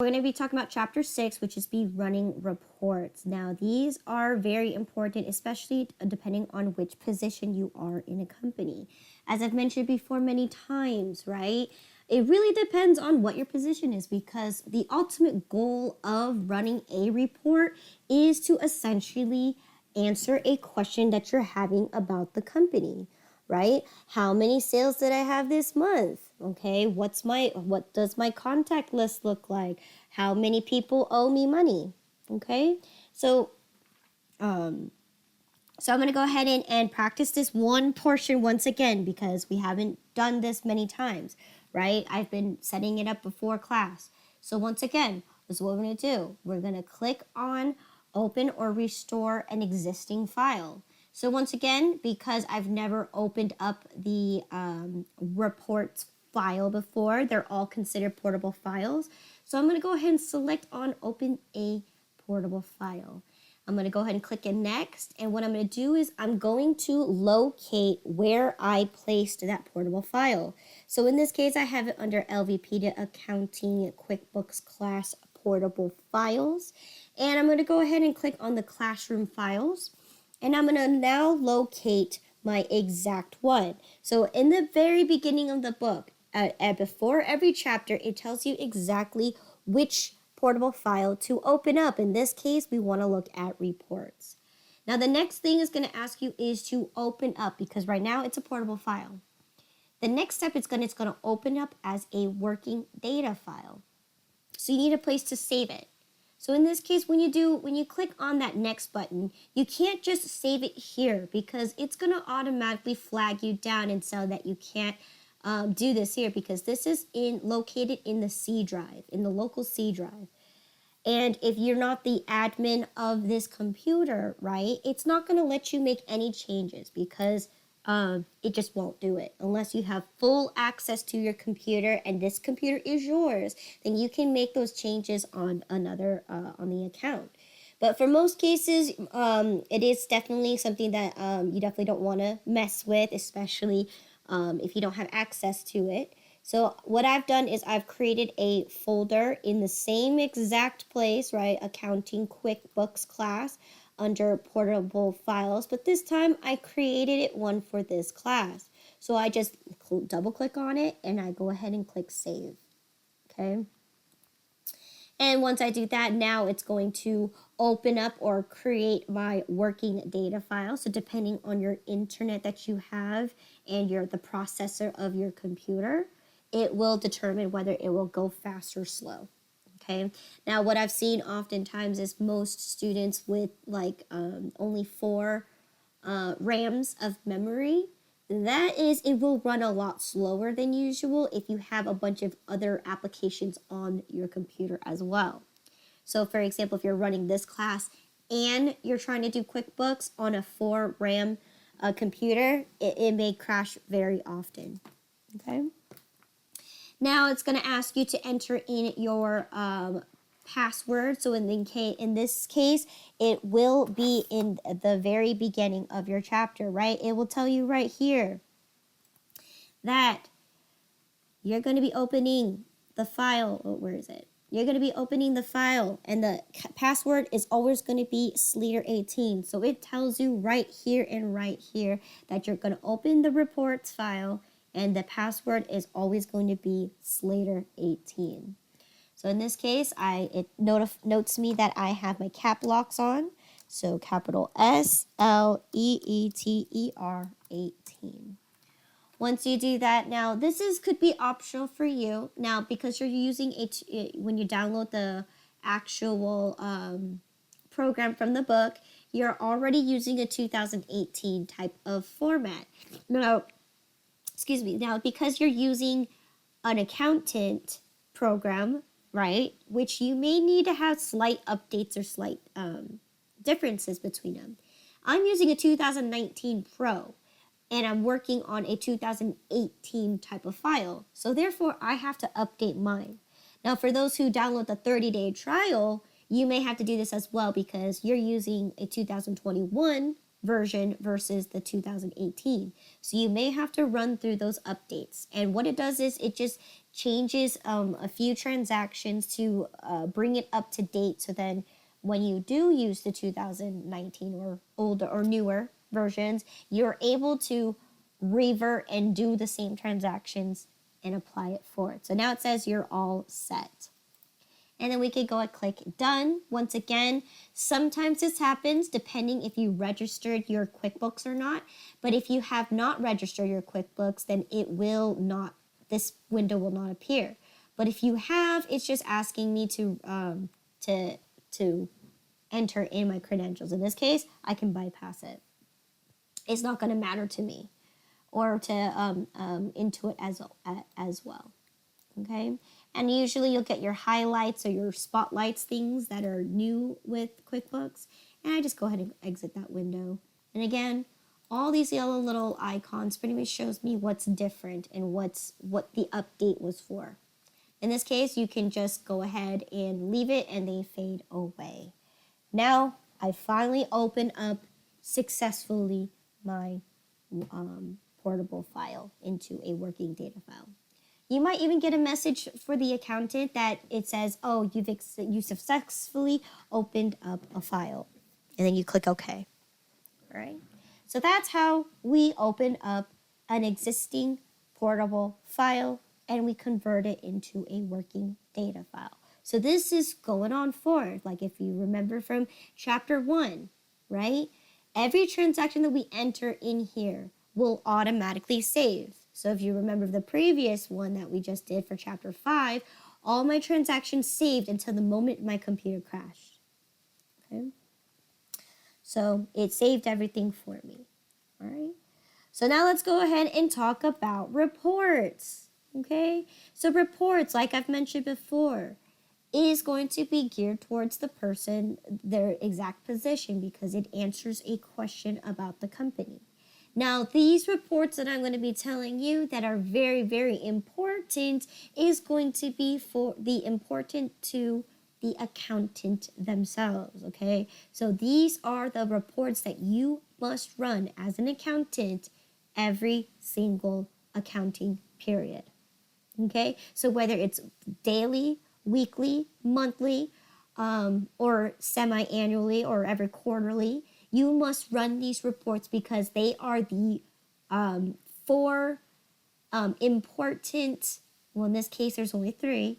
We're going to be talking about chapter 6, which is be running reports. Now, these are very important, especially depending on which position you are in a company. As I've mentioned before many times, right? It really depends on what your position is, because the ultimate goal of running a report is to essentially answer a question that you're having about the company, right? How many sales did I have this month? Okay, what does my contact list look like? How many people owe me money? Okay, so I'm going to go ahead and practice this one portion once again, because we haven't done this many times, right? I've been setting it up before class. So once again, this is what we're going to do. We're going to click on open or restore an existing file. So once again, because I've never opened up the reports file before, they're all considered portable files. So I'm going to go ahead and select on open a portable file. I'm going to go ahead and click in next. And what I'm going to do is I'm going to locate where I placed that portable file. So in this case, I have it under LVP Accounting QuickBooks Class Portable Files. And I'm going to go ahead and click on the classroom files. And I'm going to now locate my exact one. So in the very beginning of the book, before every chapter, it tells you exactly which portable file to open up. In this case, we want to look at reports. Now, the next thing it's going to ask you is to open up, because right now it's a portable file. The next step it's going to open up as a working data file. So you need a place to save it. So in this case, when you click on that next button, you can't just save it here, because it's going to automatically flag you down and so that you can't do this here, because this is located in the C drive, in the local C drive. And if you're not the admin of this computer, right, it's not going to let you make any changes, because it just won't do it. Unless you have full access to your computer and this computer is yours, then you can make those changes on another on the account. But for most cases, it is definitely something that you definitely don't want to mess with, especially if you don't have access to it. So what I've done is I've created a folder in the same exact place, right? Accounting QuickBooks class under portable files. But this time I created it one for this class. So I just double click on it and I go ahead and click save. Okay. And once I do that, now it's going to open up or create my working data file. So depending on your internet that you have and the processor of your computer, it will determine whether it will go fast or slow. Okay. Now, what I've seen oftentimes is most students with like only 4 RAMs of memory, that is, it will run a lot slower than usual if you have a bunch of other applications on your computer as well. So for example, if you're running this class and you're trying to do QuickBooks on a 4 RAM computer, it may crash very often. Okay. Now it's going to ask you to enter in your password. So in this case, it will be in the very beginning of your chapter, right? It will tell you right here that you're going to be opening the file. Oh, where is it? You're going to be opening the file, and the password is always going to be Sleater18. So it tells you right here and right here that you're going to open the reports file, and the password is always going to be Sleater18. So in this case, it notes me that I have my cap locks on. So capital SLEETER 18. Once you do that, now this could be optional for you. Now, because you're using when you download the actual program from the book, you're already using a 2018 type of format. Now, because you're using an accountant program, right, which you may need to have slight updates or slight differences between them. I'm using a 2019 Pro, and I'm working on a 2018 type of file. So therefore, I have to update mine. Now, for those who download the 30-day trial, you may have to do this as well, because you're using a 2021 version versus the 2018. So you may have to run through those updates. And what it does is it just changes a few transactions to bring it up to date. So then when you do use the 2019 or older or newer versions, you're able to revert and do the same transactions and apply it for it. So now it says you're all set. And then we could go and click done. Once again, sometimes this happens depending if you registered your QuickBooks or not. But if you have not registered your QuickBooks, then it will not, this window will not appear. But if you have, it's just asking me to enter in my credentials. In this case, I can bypass it. It's not going to matter to me or to Intuit as well. Okay, and usually you'll get your highlights or your spotlights, things that are new with QuickBooks, and I just go ahead and exit that window. And again, all these yellow little icons pretty much shows me what's different and what the update was for. In this case, you can just go ahead and leave it and they fade away. Now, I finally open up successfully my portable file into a working data file. You might even get a message for the accountant that it says, oh, you successfully opened up a file. And then you click OK. All right. So that's how we open up an existing portable file and we convert it into a working data file. So this is going on forward. Like if you remember from chapter 1, right? Every transaction that we enter in here will automatically save. So if you remember the previous one that we just did for chapter 5, all my transactions saved until the moment my computer crashed. Okay? So it saved everything for me. All right? So now let's go ahead and talk about reports. Okay? So reports, like I've mentioned before, is going to be geared towards the person, their exact position, because it answers a question about the company. Now, these reports that I'm going to be telling you that are very, very important is going to be important to the accountant themselves, okay? So these are the reports that you must run as an accountant every single accounting period, okay? So whether it's daily, weekly, monthly, or semi-annually or every quarterly, you must run these reports because they are the 4 important, well, in this case, there's only 3.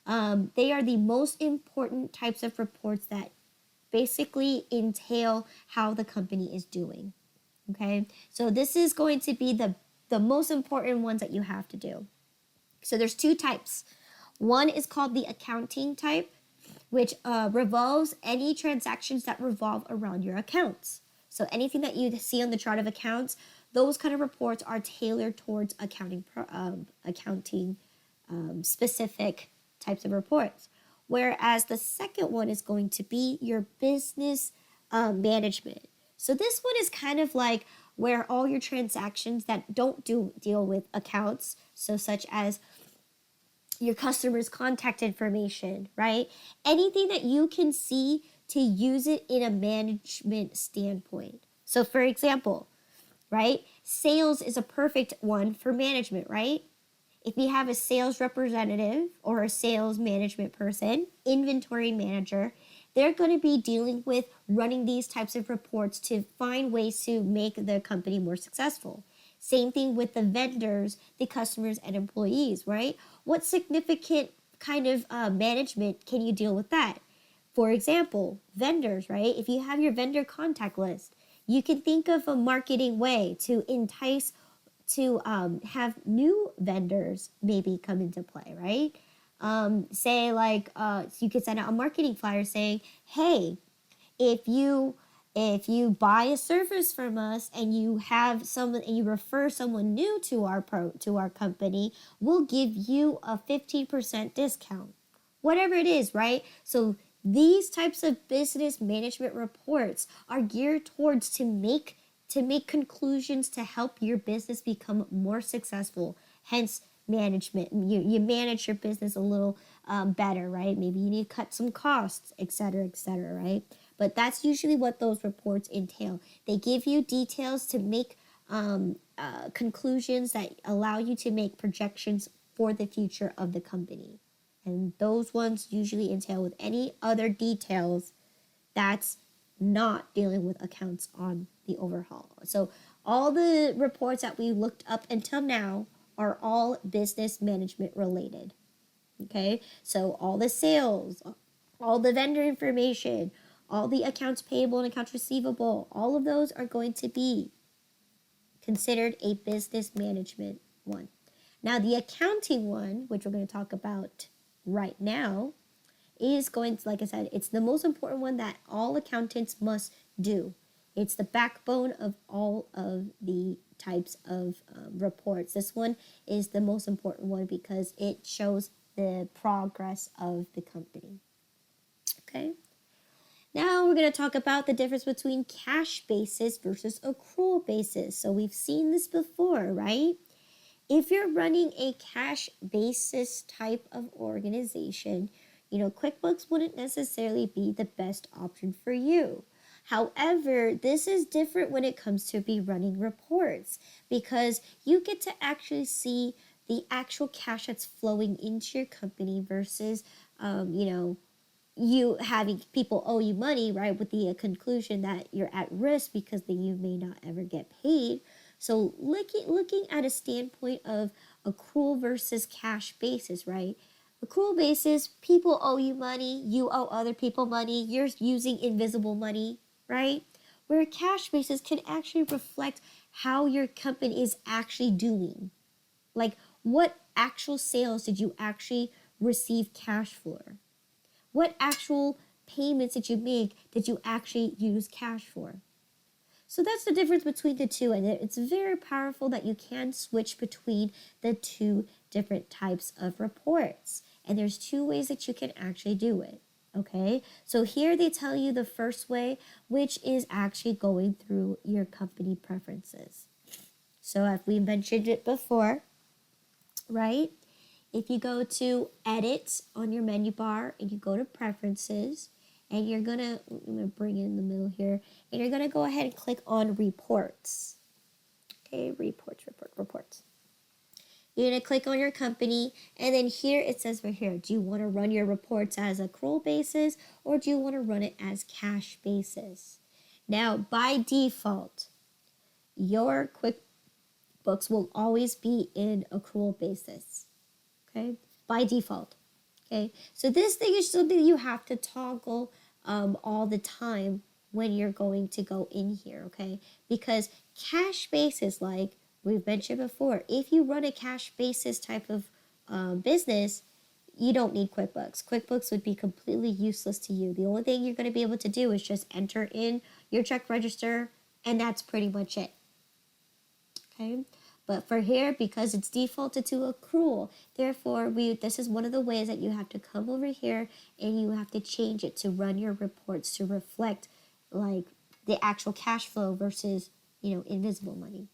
They are the most important types of reports that basically entail how the company is doing. Okay, so this is going to be the most important ones that you have to do. So there's 2 types. One is called the accounting type, which revolves any transactions that revolve around your accounts. So anything that you see on the chart of accounts, those kind of reports are tailored towards accounting specific types of reports. Whereas the second one is going to be your business management. So this one is kind of like where all your transactions that don't deal with accounts, so such as your customer's contact information, right? Anything that you can see to use it in a management standpoint. So for example, right? Sales is a perfect one for management, right? If you have a sales representative or a sales management person, inventory manager, they're going to be dealing with running these types of reports to find ways to make the company more successful. Same thing with the vendors, the customers, and employees, right? What significant kind of management can you deal with that? For example, vendors, right? If you have your vendor contact list, you can think of a marketing way to entice to have new vendors maybe come into play, right? Say like you could send out a marketing flyer saying, hey, if you buy a service from us and you have someone and you refer someone new to our company, we'll give you a 15% discount. Whatever it is, right? So these types of business management reports are geared towards to make conclusions to help your business become more successful. Hence management. You manage your business a little better, right? Maybe you need to cut some costs, etc., right? But that's usually what those reports entail. They give you details to make conclusions that allow you to make projections for the future of the company. And those ones usually entail with any other details that's not dealing with accounts on the overhaul. So all the reports that we looked up until now are all business management related. Okay, so all the sales, all the vendor information, all the accounts payable and accounts receivable, all of those are going to be considered a business management one. Now, the accounting one, which we're going to talk about right now, is going to, like I said, it's the most important one that all accountants must do. It's the backbone of all of the types of reports. This one is the most important one because it shows the progress of the company. Okay. Now we're going to talk about the difference between cash basis versus accrual basis. So we've seen this before, right? If you're running a cash basis type of organization, QuickBooks wouldn't necessarily be the best option for you. However, this is different when it comes to be running reports because you get to actually see the actual cash that's flowing into your company versus, you having people owe you money, right, with the conclusion that you're at risk because then you may not ever get paid. So looking at a standpoint of accrual versus cash basis, right? Accrual basis, people owe you money, you owe other people money, you're using invisible money, right? Where a cash basis can actually reflect how your company is actually doing. Like, what actual sales did you actually receive cash for? What actual payments did you make did you actually use cash for? So that's the difference between the two, and it's very powerful that you can switch between the two different types of reports. And there's two ways that you can actually do it, okay? So here they tell you the first way, which is actually going through your company preferences. So if we mentioned it before, right? If you go to Edit on your menu bar and you go to Preferences, and I'm gonna bring it in the middle here, and you're gonna go ahead and click on Reports. Okay, Reports. You're gonna click on your company, and then here it says right here, do you want to run your reports as accrual basis, or do you want to run it as cash basis? Now, by default, your QuickBooks will always be in accrual basis. Okay, by default. Okay, so this thing is something you have to toggle all the time when you're going to go in here, okay? Because cash basis, like we've mentioned before, if you run a cash basis type of business, you don't need QuickBooks. QuickBooks would be completely useless to you. The only thing you're going to be able to do is just enter in your check register, and that's pretty much it. Okay? But for here, because it's defaulted to accrual, therefore, this is one of the ways that you have to come over here and you have to change it to run your reports to reflect like the actual cash flow versus, invisible money.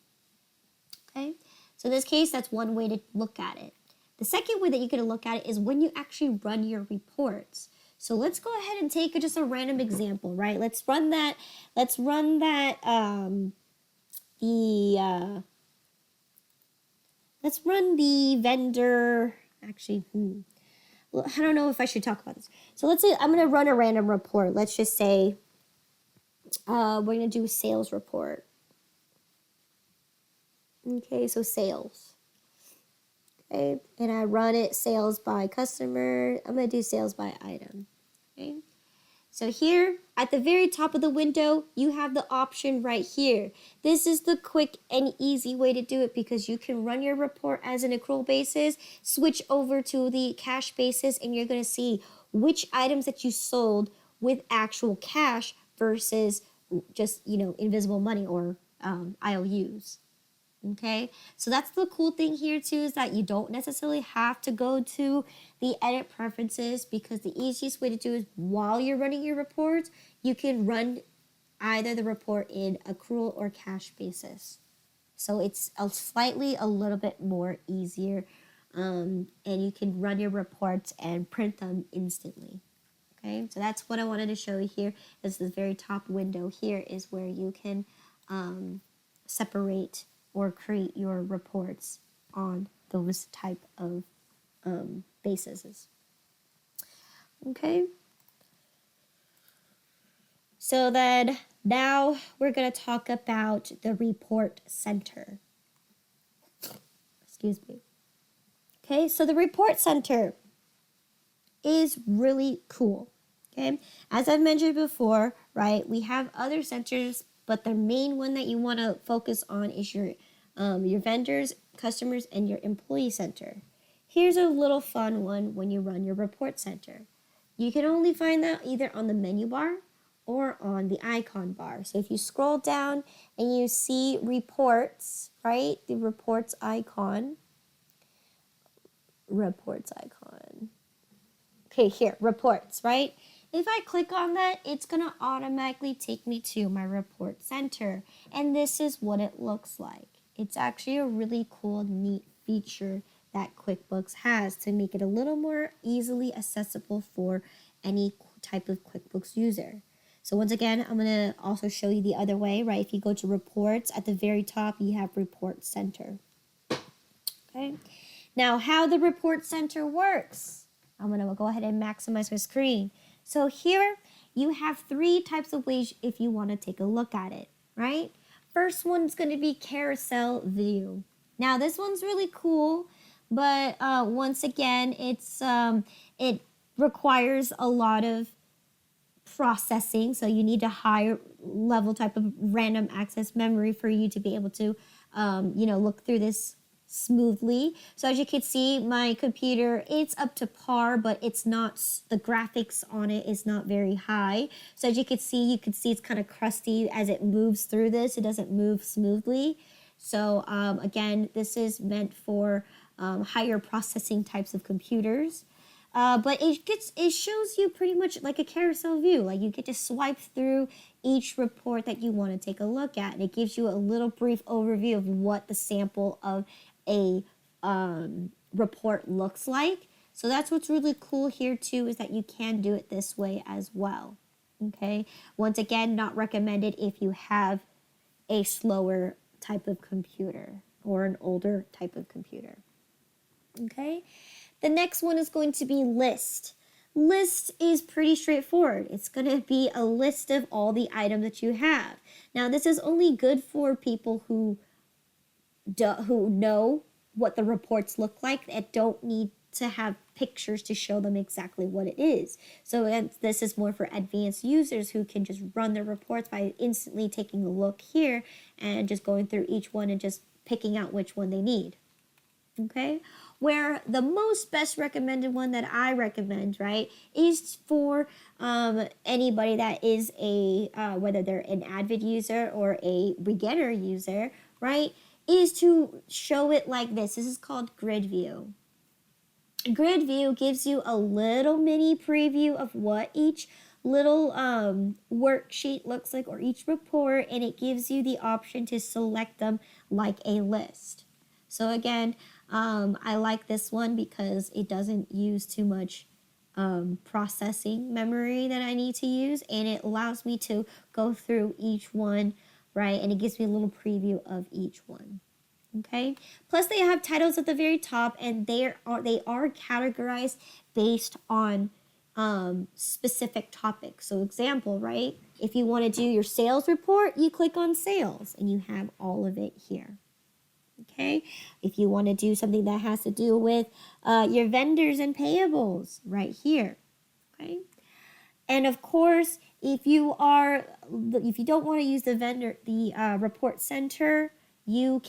Okay? So in this case, that's one way to look at it. The second way that you can look at it is when you actually run your reports. So let's go ahead and take just a random example, right? Let's run that, let's run the vendor, actually, well, I don't know if I should talk about this. So let's say I'm going to run a random report. Let's just say we're going to do a sales report. Okay, so sales. Okay, and I run it sales by customer. I'm going to do sales by item. Okay. So here at the very top of the window, you have the option right here. This is the quick and easy way to do it because you can run your report as an accrual basis, switch over to the cash basis, and you're going to see which items that you sold with actual cash versus just, invisible money or IOUs. Okay, so that's the cool thing here too, is that you don't necessarily have to go to the edit preferences because the easiest way to do is while you're running your reports, you can run either the report in accrual or cash basis. So it's a little bit more easier, and you can run your reports and print them instantly. Okay, so that's what I wanted to show you here. Is the very top window here is where you can separate or create your reports on those type of bases. Okay. So then now we're going to talk about the report center. Excuse me. Okay, so the report center is really cool. Okay, as I've mentioned before, right, we have other centers, but the main one that you want to focus on is your vendors, customers, and your employee center. Here's a little fun one when you run your report center. You can only find that either on the menu bar or on the icon bar. So if you scroll down and you see reports, right, the reports icon. Okay, here, reports, right? If I click on that, it's going to automatically take me to my report center. And this is what it looks like. It's actually a really cool, neat feature that QuickBooks has to make it a little more easily accessible for any type of QuickBooks user. So once again, I'm going to also show you the other way, right? If you go to reports, at the very top, you have report center. Okay. Now, how the report center works. I'm going to go ahead and maximize my screen. So here you have 3 types of ways if you want to take a look at it, right? First one's going to be carousel view. Now, this one's really cool, but once again, it requires a lot of processing. So you need a higher level type of random access memory for you to be able to, look through this smoothly. So as you can see, my computer, it's up to par, but it's not, the graphics on it is not very high. So as you can see it's kind of crusty as it moves through this. It doesn't move smoothly. So again, this is meant for higher processing types of computers. But it shows you pretty much like a carousel view. Like you get to swipe through each report that you want to take a look at. And it gives you a little brief overview of what the sample of a report looks like. So that's what's really cool here too, is that you can do it this way as well. Okay. Once again, not recommended if you have a slower type of computer or an older type of computer. Okay. The next one is going to be list. List is pretty straightforward. It's going to be a list of all the items that you have. Now, this is only good for people who know what the reports look like and don't need to have pictures to show them exactly what it is. So this is more for advanced users who can just run their reports by instantly taking a look here and just going through each one and just picking out which one they need. Okay, where the most best recommended one that I recommend, right, is for anybody that is a, whether they're an Avid user or a beginner user, right, is to show it like this. This is called Grid View. Grid View gives you a little mini preview of what each little worksheet looks like or each report, and it gives you the option to select them like a list. So again, I like this one because it doesn't use too much processing memory that I need to use, and it allows me to go through each one, right? And it gives me a little preview of each one. Okay. Plus, they have titles at the very top, and they are categorized based on specific topics. So, example, right? If you want to do your sales report, you click on sales, and you have all of it here. Okay, if you want to do something that has to do with your vendors and payables, right here. Okay, and of course, if you don't want to use the report center, you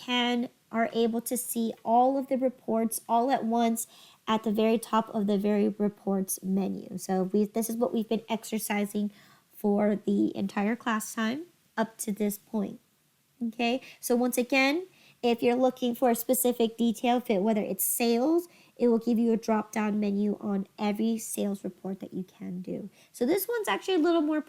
are able to see all of the reports all at once at the very top of the very reports menu. So this is what we've been exercising for the entire class time up to this point. Okay, so once again, if you're looking for a specific detail, whether it's sales, it will give you a drop-down menu on every sales report that you can do. So this one's actually a little more,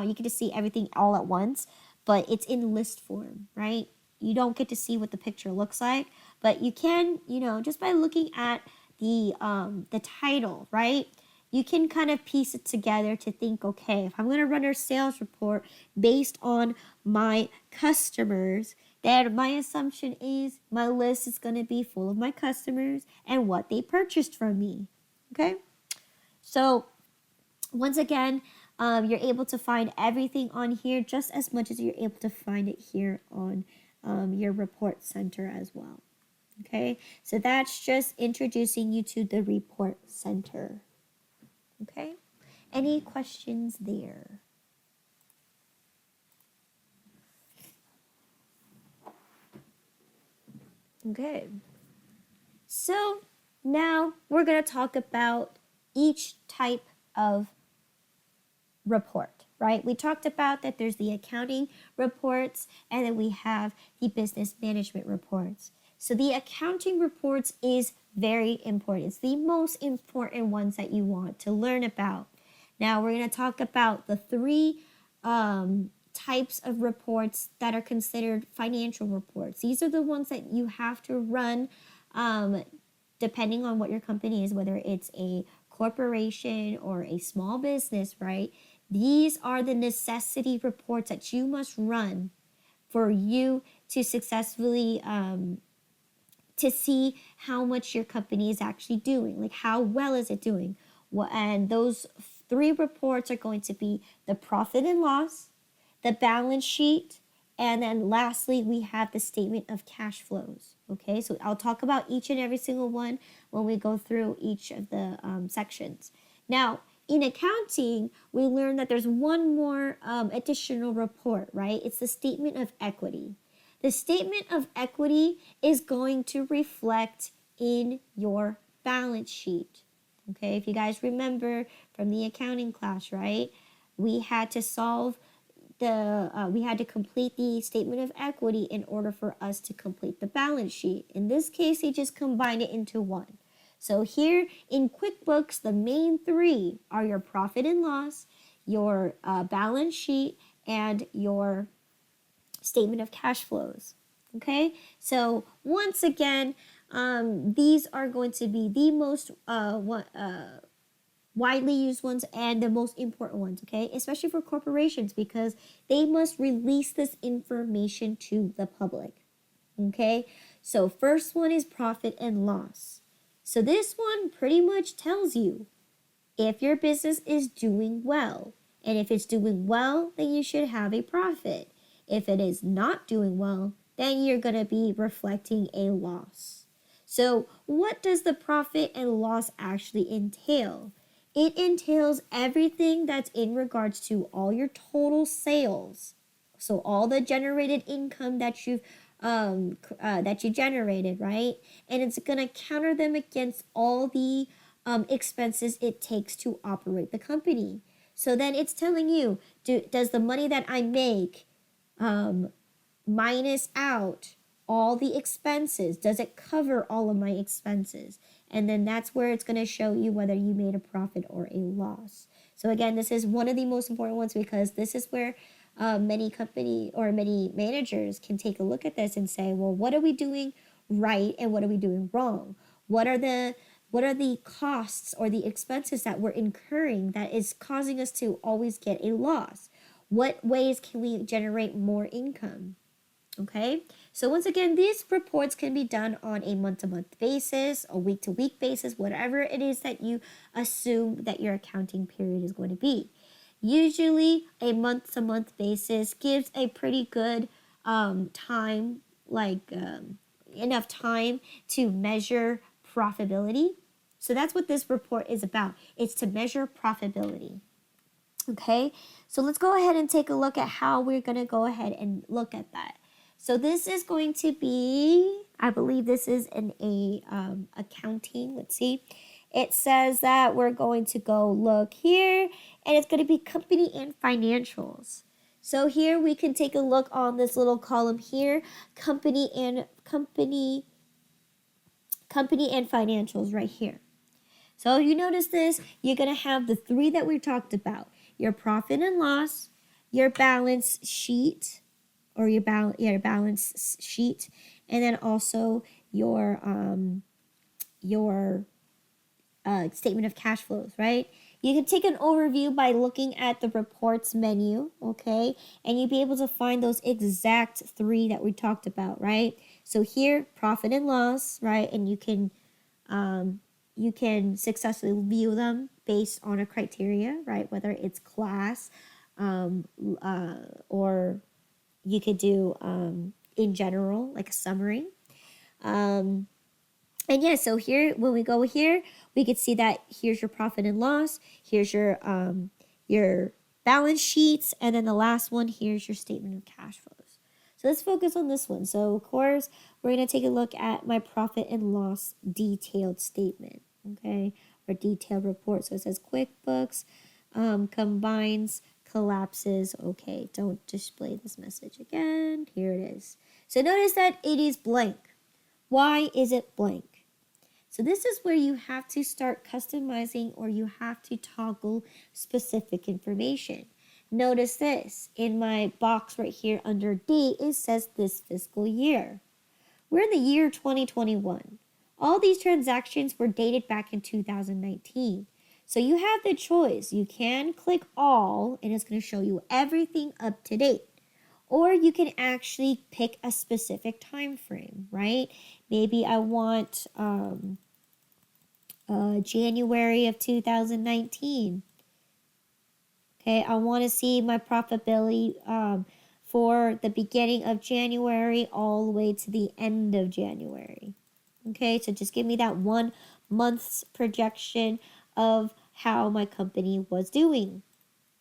you get to see everything all at once, but it's in list form, right? You don't get to see what the picture looks like, but you can, just by looking at the title, right? You can kind of piece it together to think, okay, if I'm going to run a sales report based on my customers, then my assumption is my list is going to be full of my customers and what they purchased from me. Okay? So once again, you're able to find everything on here just as much as you're able to find it here on your report center as well. Okay, so that's just introducing you to the report center. Okay, any questions there? Okay, so now we're going to talk about each type of report, right? We talked about that there's the accounting reports and then we have the business management reports. So the accounting reports is very important. It's the most important ones that you want to learn about. Now we're going to talk about the three types of reports that are considered financial reports. These are the ones that you have to run depending on what your company is, whether it's a corporation or a small business, right? These are the necessity reports that you must run for you to successfully to see how much your company is actually doing, like how well is it doing. And those three reports are going to be the profit and loss, the balance sheet, and then lastly, we have the statement of cash flows. Okay, so I'll talk about each and every single one when we go through each of the sections. Now, in accounting, we learned that there's one more additional report, right? It's the statement of equity. The statement of equity is going to reflect in your balance sheet. Okay, if you guys remember from the accounting class, right? We had to we had to complete the statement of equity in order for us to complete the balance sheet. In this case, they just combined it into one. So here in QuickBooks, the main three are your profit and loss, your balance sheet, and your statement of cash flows. Okay, so once again, these are going to be the most widely used ones and the most important ones, okay? Especially for corporations because they must release this information to the public, okay? So first one is profit and loss. So this one pretty much tells you if your business is doing well. And if it's doing well, then you should have a profit. If it is not doing well, then you're going to be reflecting a loss. So what does the profit and loss actually entail? It entails everything that's in regards to all your total sales. So all the generated income that you generated, right? And it's going to counter them against all the expenses it takes to operate the company. So then it's telling you, does the money that I make minus out all the expenses? Does it cover all of my expenses? And then that's where it's going to show you whether you made a profit or a loss. So again, this is one of the most important ones because this is where many company or many managers can take a look at this and say, well, what are we doing right and what are we doing wrong? What are the costs or the expenses that we're incurring that is causing us to always get a loss? What ways can we generate more income? Okay, so once again, these reports can be done on a month-to-month basis, a week-to-week basis, whatever it is that you assume that your accounting period is going to be. Usually, a month-to-month basis gives a pretty good time, enough time to measure profitability. So that's what this report is about. It's to measure profitability. Okay, so let's go ahead and take a look at how we're going to go ahead and look at that. So this is going to be, I believe this is accounting. Let's see. It says that we're going to go look here and it's going to be company and financials. So here we can take a look on this little column here, company and financials right here. So you notice this, you're going to have the three that we talked about, your profit and loss, your balance sheet, or your balance sheet, and then also your statement of cash flows, right? You can take an overview by looking at the reports menu, okay? And you'll be able to find those exact 3 that we talked about, right? So here, profit and loss, right? And you can successfully view them based on a criteria, right? Whether it's class, or you could do in general, like a summary. And yeah, so here, when we go here, we could see that here's your profit and loss, here's your balance sheets, and then the last one, here's your statement of cash flows. So let's focus on this one. So of course, we're going to take a look at my profit and loss detailed statement, okay, or detailed report. So it says QuickBooks combines, collapses. Okay, don't display this message again. Here it is. So notice that it is blank. Why is it blank? So this is where you have to start customizing, or you have to toggle specific information. Notice this, in my box right here under date, it says this fiscal year. We're in the year 2021. All these transactions were dated back in 2019. So you have the choice. You can click all, and it's going to show you everything up to date. Or you can actually pick a specific time frame, right? Maybe I want January of 2019. Okay, I want to see my profitability for the beginning of January all the way to the end of January. Okay, so just give me that 1 month's projection of how my company was doing.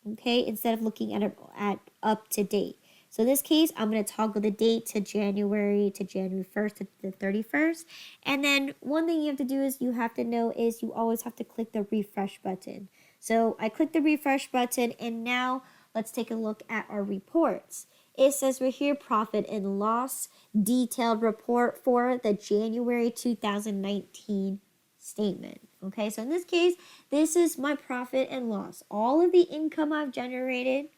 Okay, instead of looking at it at up to date. So in this case, I'm going to toggle the date to January 1st to the 31st. And then one thing you have to do is you have to know is you always have to click the refresh button. So I click the refresh button, and now let's take a look at our reports. It says right here, profit and loss detailed report for the January 2019 statement. Okay, so in this case, this is my profit and loss. All of the income I've generated,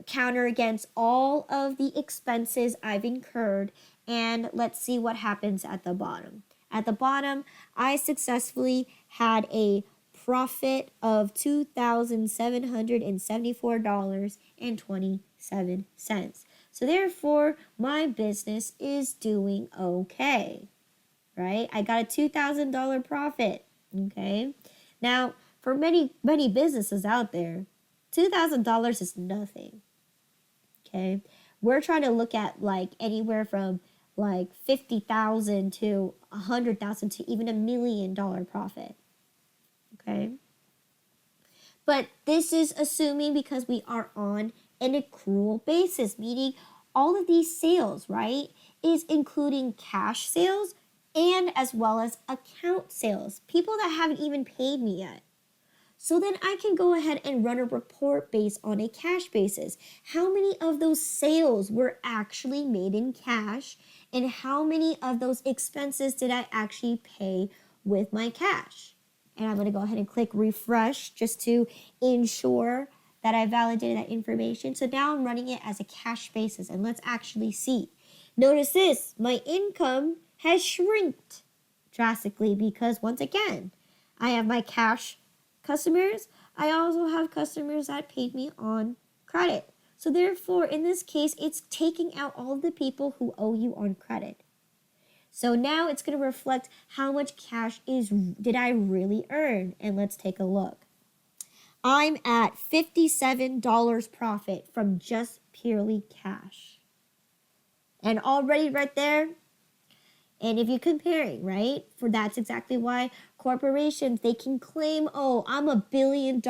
counter against all of the expenses I've incurred, and let's see what happens at the bottom. At the bottom, I successfully had a profit of $2,774.27. So therefore, my business is doing okay, right? I got a $2,000 profit, okay? Now, for many businesses out there, $2,000 is nothing. Okay, we're trying to look at like anywhere from like 50,000 to 100,000 to even $1 million profit. Okay, but this is assuming because we are on an accrual basis, meaning all of these sales, right, is including cash sales and as well as account sales, people that haven't even paid me yet. So then I can go ahead and run a report based on a cash basis. How many of those sales were actually made in cash, and how many of those expenses did I actually pay with my cash? And I'm going to go ahead and click refresh just to ensure that I validated that information. So now I'm running it as a cash basis, and let's actually see. Notice this, my income has shrinked drastically because once again, I have my cash customers. I also have customers that paid me on credit. So therefore, in this case, it's taking out all of the people who owe you on credit. So now it's going to reflect how much cash did I really earn. And let's take a look. I'm at $57 profit from just purely cash. And already right there, and if you're comparing, right, for that's exactly why corporations, they can claim, oh, I'm worth $1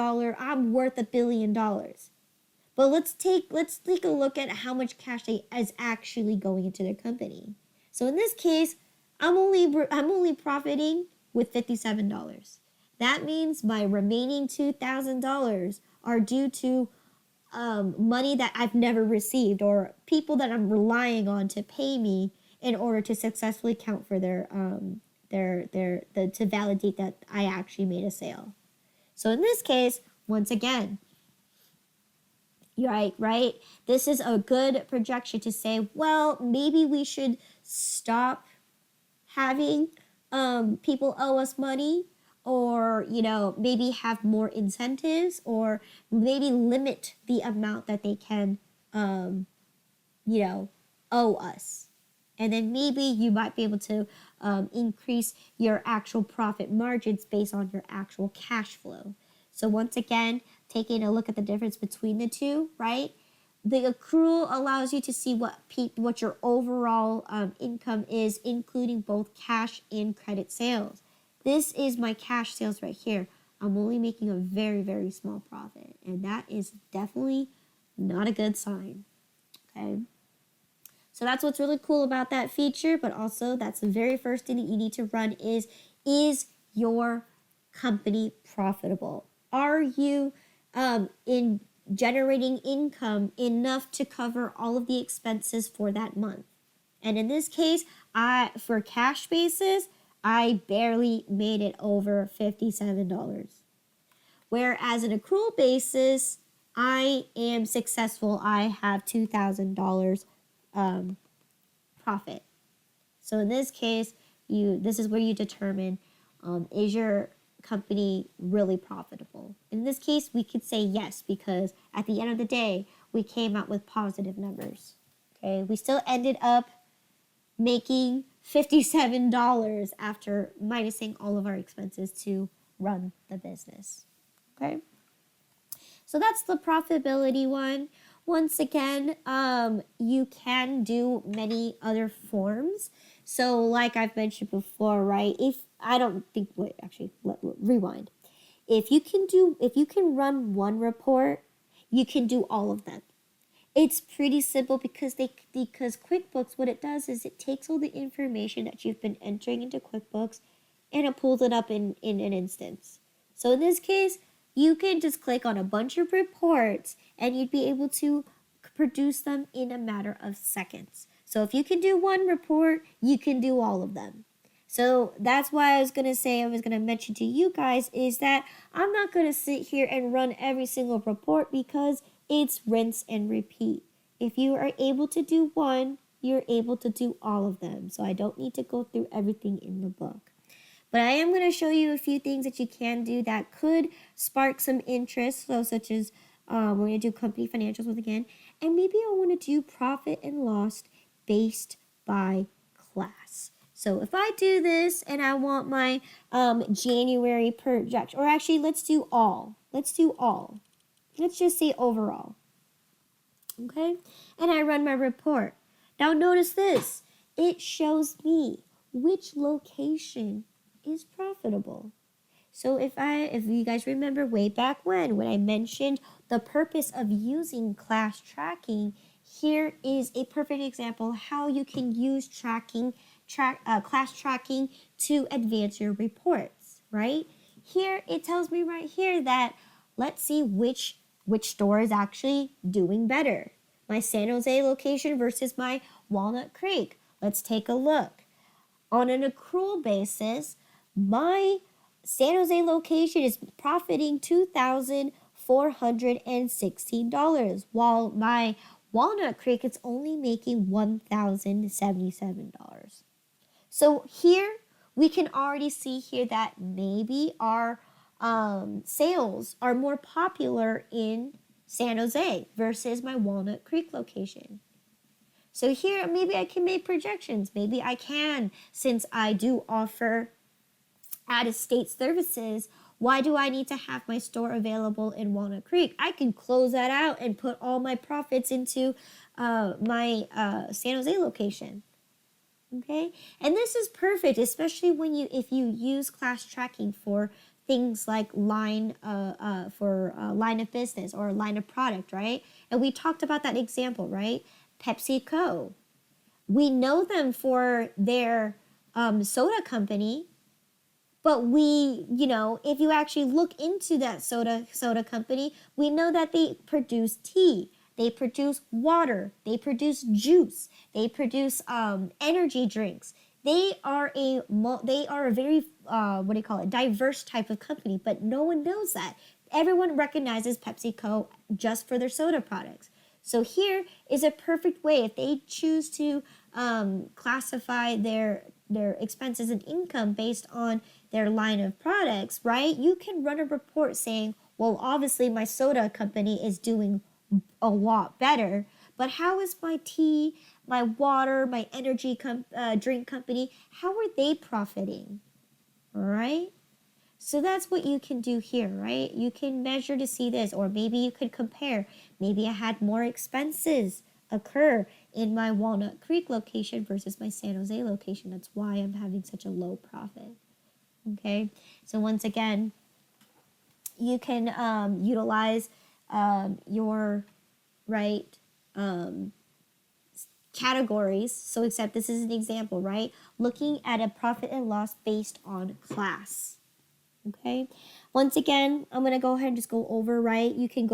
billion. But let's take a look at how much cash is actually going into their company. So in this case, I'm only profiting with $57. That means my remaining $2,000 are due to money that I've never received, or people that I'm relying on to pay me in order to successfully count for to validate that I actually made a sale. So in this case, once again, you're right? This is a good projection to say, well, maybe we should stop having people owe us money, or, maybe have more incentives, or maybe limit the amount that they can, owe us. And then maybe you might be able to increase your actual profit margins based on your actual cash flow. So once again, taking a look at the difference between the two, right? The accrual allows you to see what your overall income is, including both cash and credit sales. This is my cash sales right here. I'm only making a very, very small profit, and that is definitely not a good sign. Okay. So that's what's really cool about that feature, but also that's the very first thing that you need to run is your company profitable? Are you in generating income enough to cover all of the expenses for that month? And in this case, for cash basis, I barely made it over $57. Whereas an accrual basis, I am successful. I have $2,000 profit. So in this case, this is where you determine is your company really profitable. In this case, we could say yes, because at the end of the day, we came out with positive numbers. Okay, we still ended up making $57 after minusing all of our expenses to run the business. Okay, so that's the profitability one. Once again, you can do many other forms. So like I've mentioned before, right? Rewind. If you can run one report, you can do all of them. It's pretty simple because QuickBooks, what it does is it takes all the information that you've been entering into QuickBooks and it pulls it up in an instance. So in this case, you can just click on a bunch of reports and you'd be able to produce them in a matter of seconds. So if you can do one report, you can do all of them. So that's why I was going to mention to you guys is that I'm not going to sit here and run every single report because it's rinse and repeat. If you are able to do one, you're able to do all of them. So I don't need to go through everything in the book. But I am going to show you a few things that you can do that could spark some interest. So such as we're going to do company financials with again. And maybe I want to do profit and loss based by class. So if I do this and I want my January projection, or actually let's do all. Let's just say overall. Okay? And I run my report. Now notice this. It shows me which location is profitable. So if you guys remember way back when I mentioned the purpose of using class tracking, here is a perfect example how you can use class tracking to advance your reports, right? Here it tells me right here that let's see which store is actually doing better. My San Jose location versus my Walnut Creek. Let's take a look. On an accrual basis, my San Jose location is profiting $2,416, while my Walnut Creek is only making $1,077. So here we can already see here that maybe our sales are more popular in San Jose versus my Walnut Creek location. So here maybe I can make projections. Maybe I can, since I do offer out-of-state services. Why do I need to have my store available in Walnut Creek? I can close that out and put all my profits into my San Jose location. Okay, and this is perfect, especially if you use class tracking for things like line of business or line of product, right? And we talked about that example, right? PepsiCo. We know them for their soda company. But if you actually look into that soda company, we know that they produce tea, they produce water, they produce juice, they produce energy drinks. They are a very diverse type of company, but no one knows that. Everyone recognizes PepsiCo just for their soda products. So here is a perfect way if they choose to classify their their expenses and income based on their line of products, right? You can run a report saying, well, obviously my soda company is doing a lot better, but how is my tea, my water, my energy drink company, how are they profiting? All right? So that's what you can do here, right? You can measure to see this, or maybe you could compare. Maybe I had more expenses occur in my Walnut Creek location versus my San Jose location. That's why I'm having such a low profit. Okay, so once again, you can utilize your right categories. So except this is an example, right? Looking at a profit and loss based on class. Okay, once again, I'm gonna go ahead and just go over, right? You could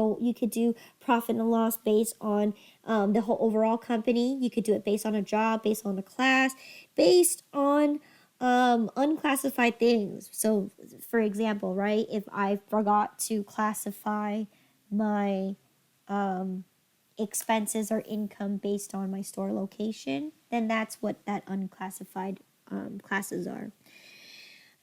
do profit and loss based on the whole overall company. You could do it based on a job, based on a class, based on unclassified things. So for example, right, if I forgot to classify my expenses or income based on my store location, then that's what that unclassified classes are.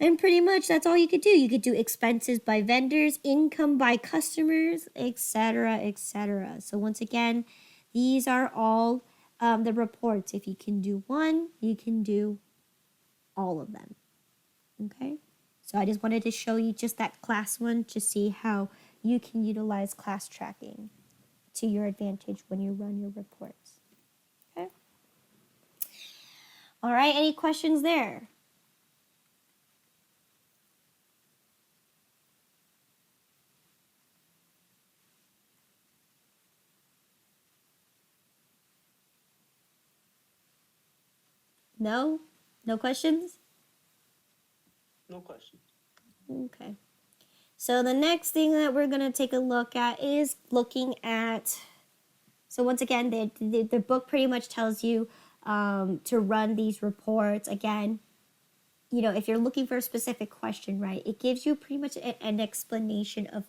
And pretty much that's all you could do. You could do expenses by vendors, income by customers, etc., etc. So once again, these are all the reports. If you can do one, you can do all of them. Okay? So I just wanted to show you just that class one to see how you can utilize class tracking to your advantage when you run your reports. Okay? All right, any questions there? No? No questions? No questions. Okay. So the next thing that we're going to take a look at is looking at, so once again, the book pretty much tells you to run these reports. Again, you know, if you're looking for a specific question, right, it gives you pretty much an explanation of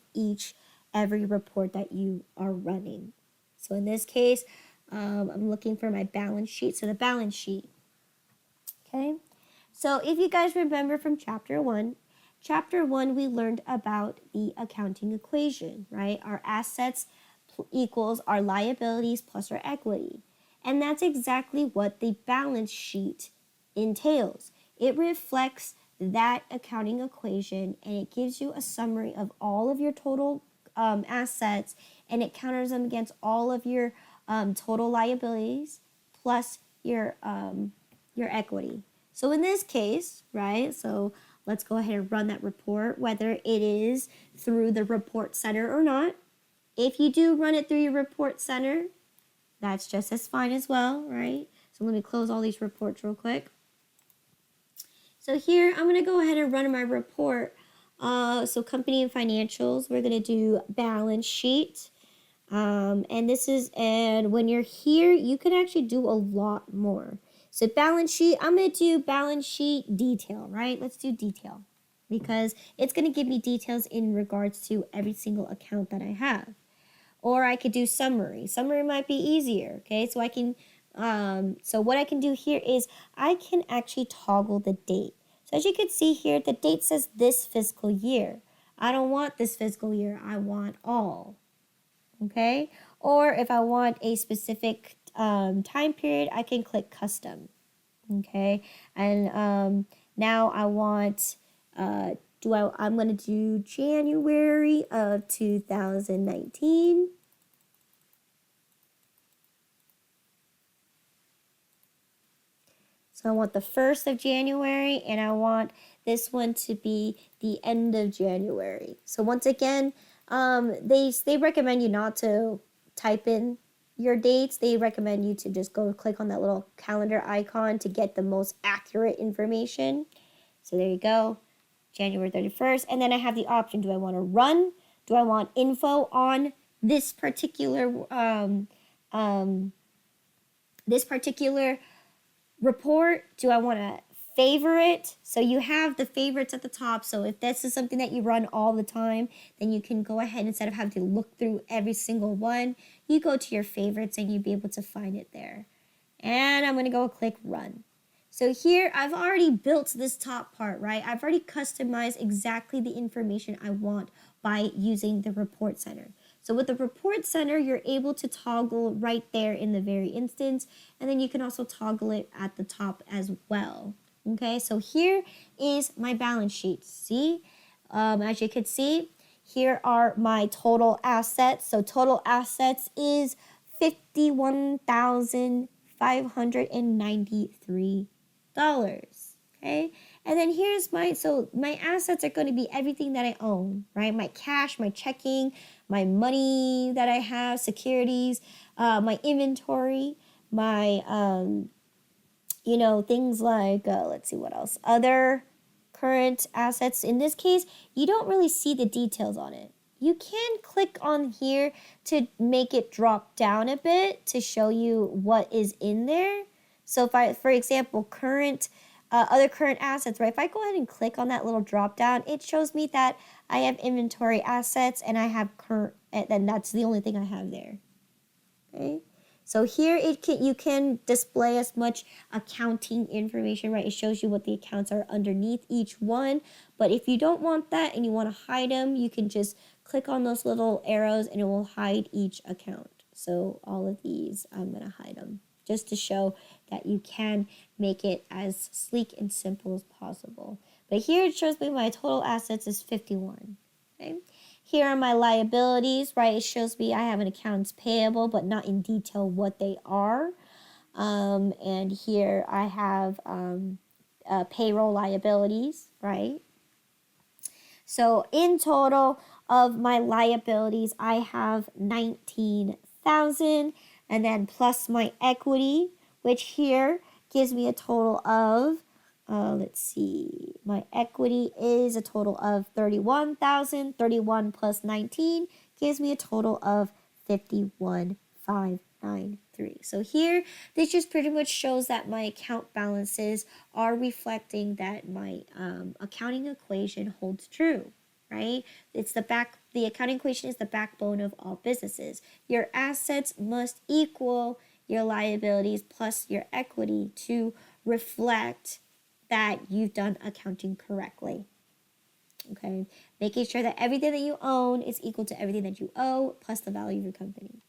every report that you are running. So in this case, I'm looking for my balance sheet. So the balance sheet. Okay, so if you guys remember from chapter 1, we learned about the accounting equation, right? Our assets equals our liabilities plus our equity. And that's exactly what the balance sheet entails. It reflects that accounting equation and it gives you a summary of all of your total assets and it counters them against all of your total liabilities plus your equity. So in this case, right, so let's go ahead and run that report, whether it is through the report center or not. If you do run it through your report center, that's just as fine as well, right? So let me close all these reports real quick. So here, I'm going to go ahead and run my report. So company and financials, we're going to do balance sheet. And when you're here, you can actually do a lot more. So balance sheet, I'm going to do balance sheet detail, right? Let's do detail because it's going to give me details in regards to every single account that I have. Or I could do summary. Summary might be easier, okay? So I can, so what I can do here is I can actually toggle the date. So as you can see here, the date says this fiscal year. I don't want this fiscal year. I want all, okay? Or if I want a specific time period, I can click custom, okay? And now I want, I'm going to do January of 2019. So I want the 1st of January and I want this one to be the end of January. So once again, they recommend you not to type in your dates. They recommend you to just go click on that little calendar icon to get the most accurate information. So there you go, January 31st. And then I have the option, do I want to run? Do I want info on this particular report? Do I want to favorite? So you have the favorites at the top. So if this is something that you run all the time, then you can go ahead, instead of having to look through every single one, you go to your favorites and you'll be able to find it there. And I'm going to go click run. So here I've already built this top part, right? I've already customized exactly the information I want by using the report center. So with the report center, you're able to toggle right there in the very instance, and then you can also toggle it at the top as well. Okay, so here is my balance sheet. See, as you can see, here are my total assets. So total assets is $51,593. Okay, and then here's my assets are going to be everything that I own, right? My cash, my checking, my money that I have, securities, my inventory, my things like let's see what else, other current assets. In this case, you don't really see the details on it. You can click on here to make it drop down a bit to show you what is in there. So if I, for example, other current assets, right? If I go ahead and click on that little drop down, it shows me that I have inventory assets and I have current, and that's the only thing I have there. Okay. So here you can display as much accounting information, right? It shows you what the accounts are underneath each one. But if you don't want that and you want to hide them, you can just click on those little arrows and it will hide each account. So all of these, I'm going to hide them just to show that you can make it as sleek and simple as possible. But here it shows me my total assets is 51. Okay. Here are my liabilities, right? It shows me I have an accounts payable, but not in detail what they are. And here I have payroll liabilities, right? So in total of my liabilities, I have 19,000, and then plus my equity, which here gives me a total of let's see, my equity is a total of 31,000. 31 plus 19 gives me a total of 51,593. So here, this just pretty much shows that my account balances are reflecting that my accounting equation holds true, right? The accounting equation is the backbone of all businesses. Your assets must equal your liabilities plus your equity to reflect that you've done accounting correctly. Okay, making sure that everything that you own is equal to everything that you owe plus the value of your company.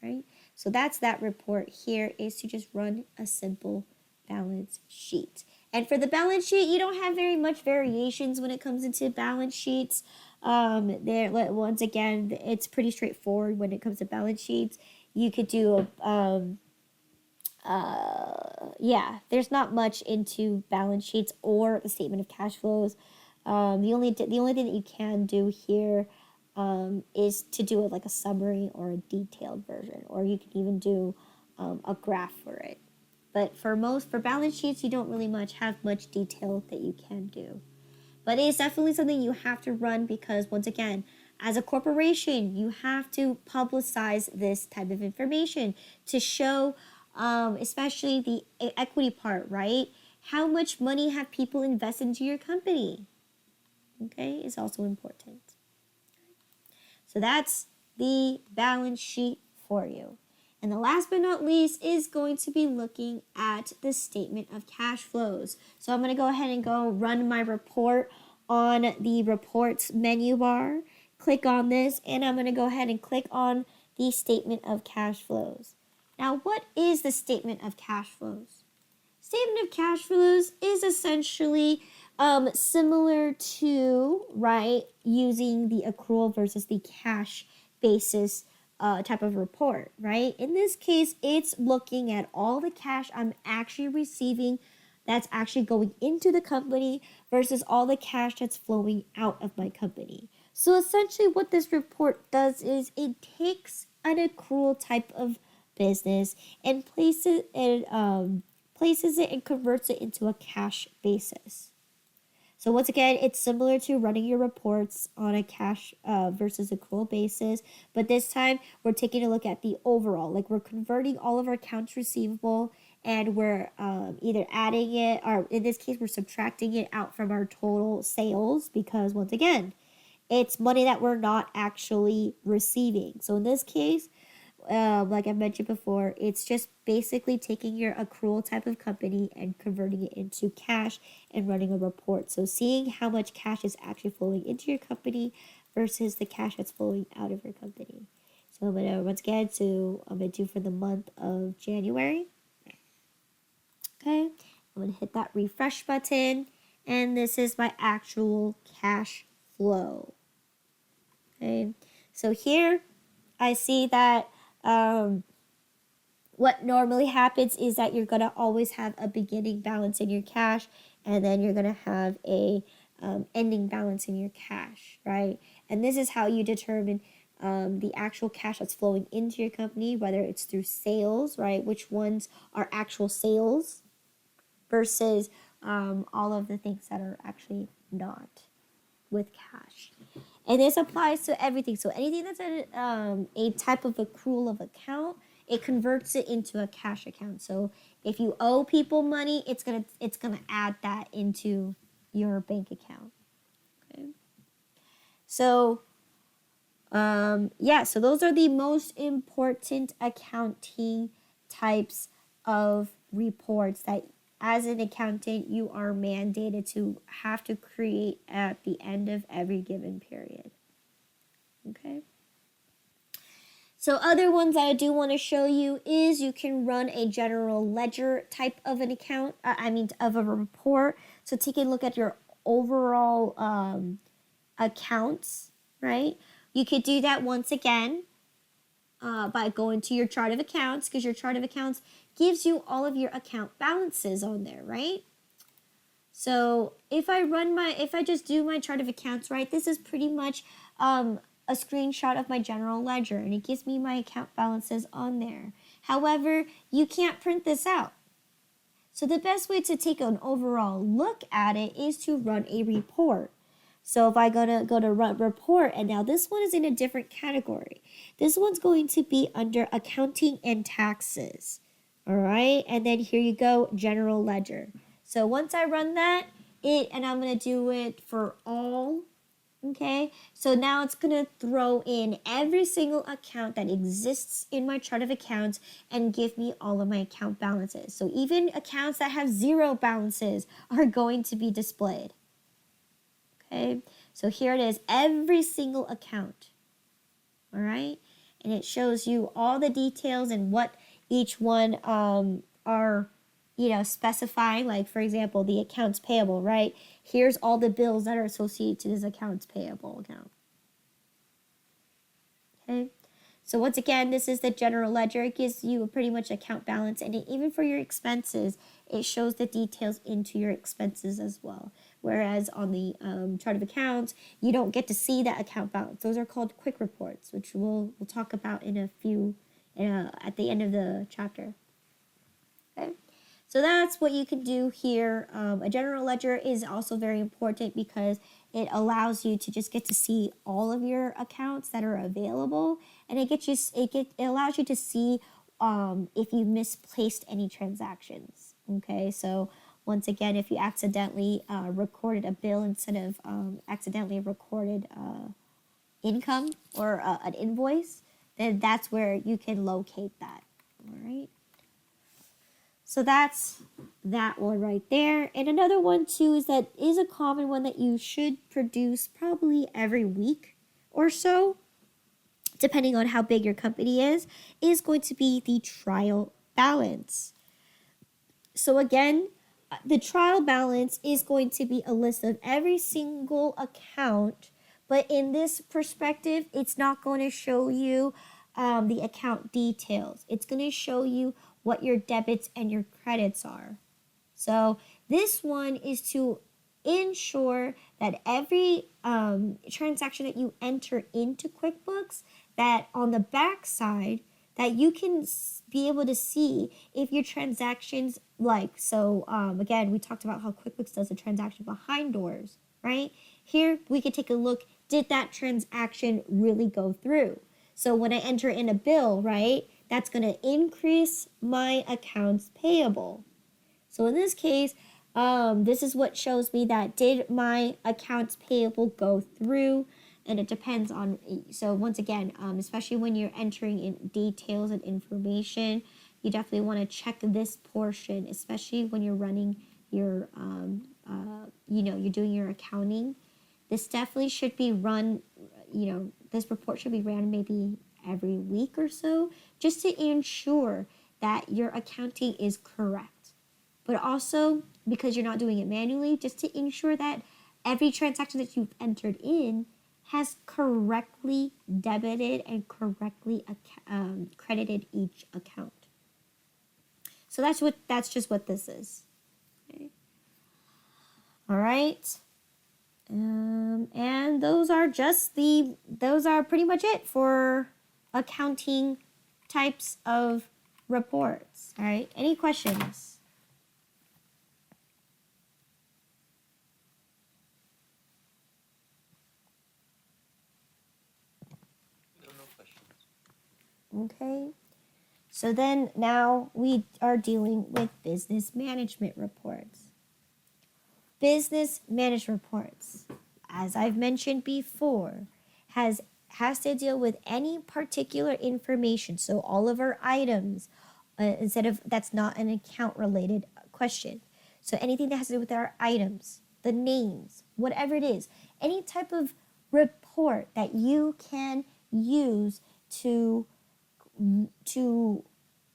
Right? So that's that report here, is to just run a simple balance sheet. And for the balance sheet, you don't have very much variations when it comes into balance sheets. Once again, it's pretty straightforward when it comes to balance sheets. You could do there's not much into balance sheets or the statement of cash flows. The only thing that you can do here is to do it like a summary or a detailed version, or you can even do a graph for it. But for balance sheets, you don't really have much detail that you can do. But it's definitely something you have to run because, once again, as a corporation, you have to publicize this type of information to show, especially the equity part, right? How much money have people invested into your company? Okay, is also important. So that's the balance sheet for you. And the last but not least is going to be looking at the statement of cash flows. So I'm going to go ahead and run my report on the reports menu bar. Click on this, and I'm going to go ahead and click on the statement of cash flows. Now, what is the statement of cash flows? Statement of cash flows is essentially similar to, right, using the accrual versus the cash basis type of report, right? In this case, it's looking at all the cash I'm actually receiving that's actually going into the company versus all the cash that's flowing out of my company. So essentially what this report does is it takes an accrual type of business and places it and converts it into a cash basis. So once again, it's similar to running your reports on a cash versus accrual basis, but this time we're taking a look at the overall. Like, we're converting all of our accounts receivable, and we're either adding it, or in this case, we're subtracting it out from our total sales, because once again, it's money that we're not actually receiving. So in this case, like I mentioned before, it's just basically taking your accrual type of company and converting it into cash and running a report. So seeing how much cash is actually flowing into your company versus the cash that's flowing out of your company. So I'm gonna once again, so I'm gonna do for the month of January. Okay, I'm gonna hit that refresh button, and this is my actual cash flow. Okay, so here I see that what normally happens is that you're gonna always have a beginning balance in your cash, and then you're gonna have a ending balance in your cash, right? And this is how you determine the actual cash that's flowing into your company, whether it's through sales, right? Which ones are actual sales versus all of the things that are actually not with cash. And this applies to everything. So anything that's a type of accrual of account, it converts it into a cash account. So if you owe people money, it's gonna add that into your bank account. Okay. So yeah, so those are the most important accounting types of reports that as an accountant you are mandated to have to create at the end of every given period. Okay. So other ones that I do want to show you is you can run a general ledger type of an account, of a report. So take a look at your overall accounts, right? You could do that once again by going to your chart of accounts, because your chart of accounts gives you all of your account balances on there, right? So if I just do my chart of accounts, right, this is pretty much a screenshot of my general ledger, and it gives me my account balances on there. However, you can't print this out. So the best way to take an overall look at it is to run a report. So if I go to run report, and now this one is in a different category. This one's going to be under accounting and taxes. All right, and then here you go, general ledger. So once I run that, and I'm going to do it for all, okay? So now it's going to throw in every single account that exists in my chart of accounts and give me all of my account balances. So even accounts that have 0 balances are going to be displayed. Okay? So here it is, every single account. All right? And it shows you all the details and what each one are specifying. Like, for example, the accounts payable, right? Here's all the bills that are associated to this accounts payable account. Okay. So once again, this is the general ledger. It gives you a pretty much account balance, and even for your expenses, it shows the details into your expenses as well. Whereas on the chart of accounts, you don't get to see that account balance. Those are called quick reports, which we'll talk about in a few at the end of the chapter. Okay. So that's what you can do here. A general ledger is also very important because it allows you to just get to see all of your accounts that are available, and it allows you to see if you misplaced any transactions. Okay, so once again, if you accidentally recorded a bill instead of accidentally recorded income or an invoice, then that's where you can locate that. All right. So that's that one right there. And another one too is a common one that you should produce probably every week or so, depending on how big your company is going to be the trial balance. So again, the trial balance is going to be a list of every single account, but in this perspective, it's not going to show you the account details. It's going to show you what your debits and your credits are. So this one is to ensure that every transaction that you enter into QuickBooks, that on the back side, that you can be able to see if your transactions, again, we talked about how QuickBooks does a transaction behind doors, right? Here, we could take a look, did that transaction really go through? So when I enter in a bill, right, that's going to increase my accounts payable. So in this case, this is what shows me that did my accounts payable go through. and it depends on, so once again, especially when you're entering in details and information, you definitely want to check this portion, especially when you're running your you're doing your accounting. This definitely should be run, this report should be ran maybe every week or so, just to ensure that your accounting is correct. But also, because you're not doing it manually, just to ensure that every transaction that you've entered in has correctly debited and correctly credited each account. So that's just what this is. Okay. All right. And those are pretty much it for accounting types of reports. All right. Any questions? No questions. Okay. So then now we are dealing with business management reports. Business management reports, as I've mentioned before, has to deal with any particular information. So all of our items, that's not an account related question. So anything that has to do with our items, the names, whatever it is, any type of report that you can use to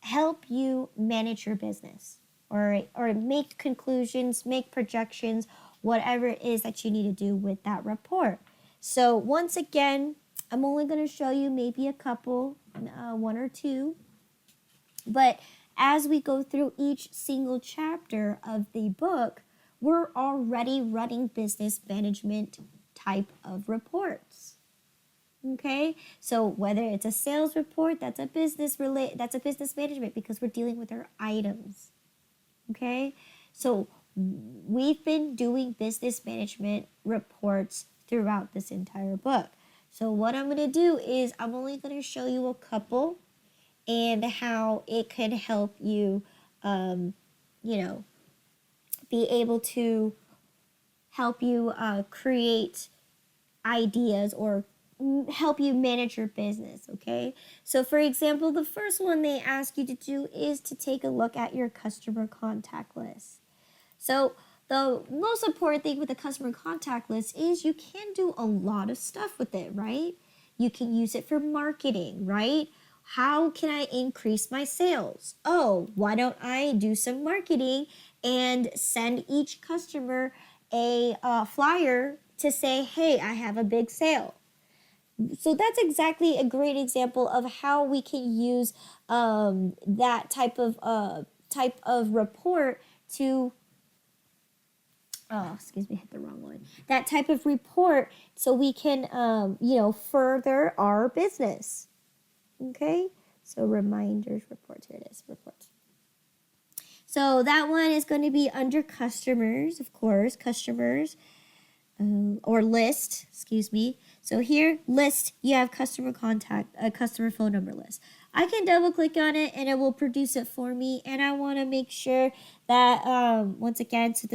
help you manage your business, or make conclusions, make projections, whatever it is that you need to do with that report. So once again, I'm only going to show you maybe a couple, one or two, but as we go through each single chapter of the book, we're already running business management type of reports. Okay, so whether it's a sales report, that's a business management, because we're dealing with our items. Okay, so we've been doing business management reports throughout this entire book. So what I'm going to do is I'm only going to show you a couple and how it can help you, be able to help you create ideas or help you manage your business, okay? So for example, the first one they ask you to do is to take a look at your customer contact list. So the most important thing with the customer contact list is you can do a lot of stuff with it, right? You can use it for marketing, right? How can I increase my sales? Oh, why don't I do some marketing and send each customer a flyer to say, hey, I have a big sale. So that's exactly a great example of how we can use that type of report to, hit the wrong one. That type of report so we can, further our business. Okay, so reminders, reports, here it is, reports. So that one is going to be under customers, of course, customers. Or list, excuse me. So here, list, you have customer contact, a customer phone number list. I can double click on it and it will produce it for me. And I want to make sure that, once again, so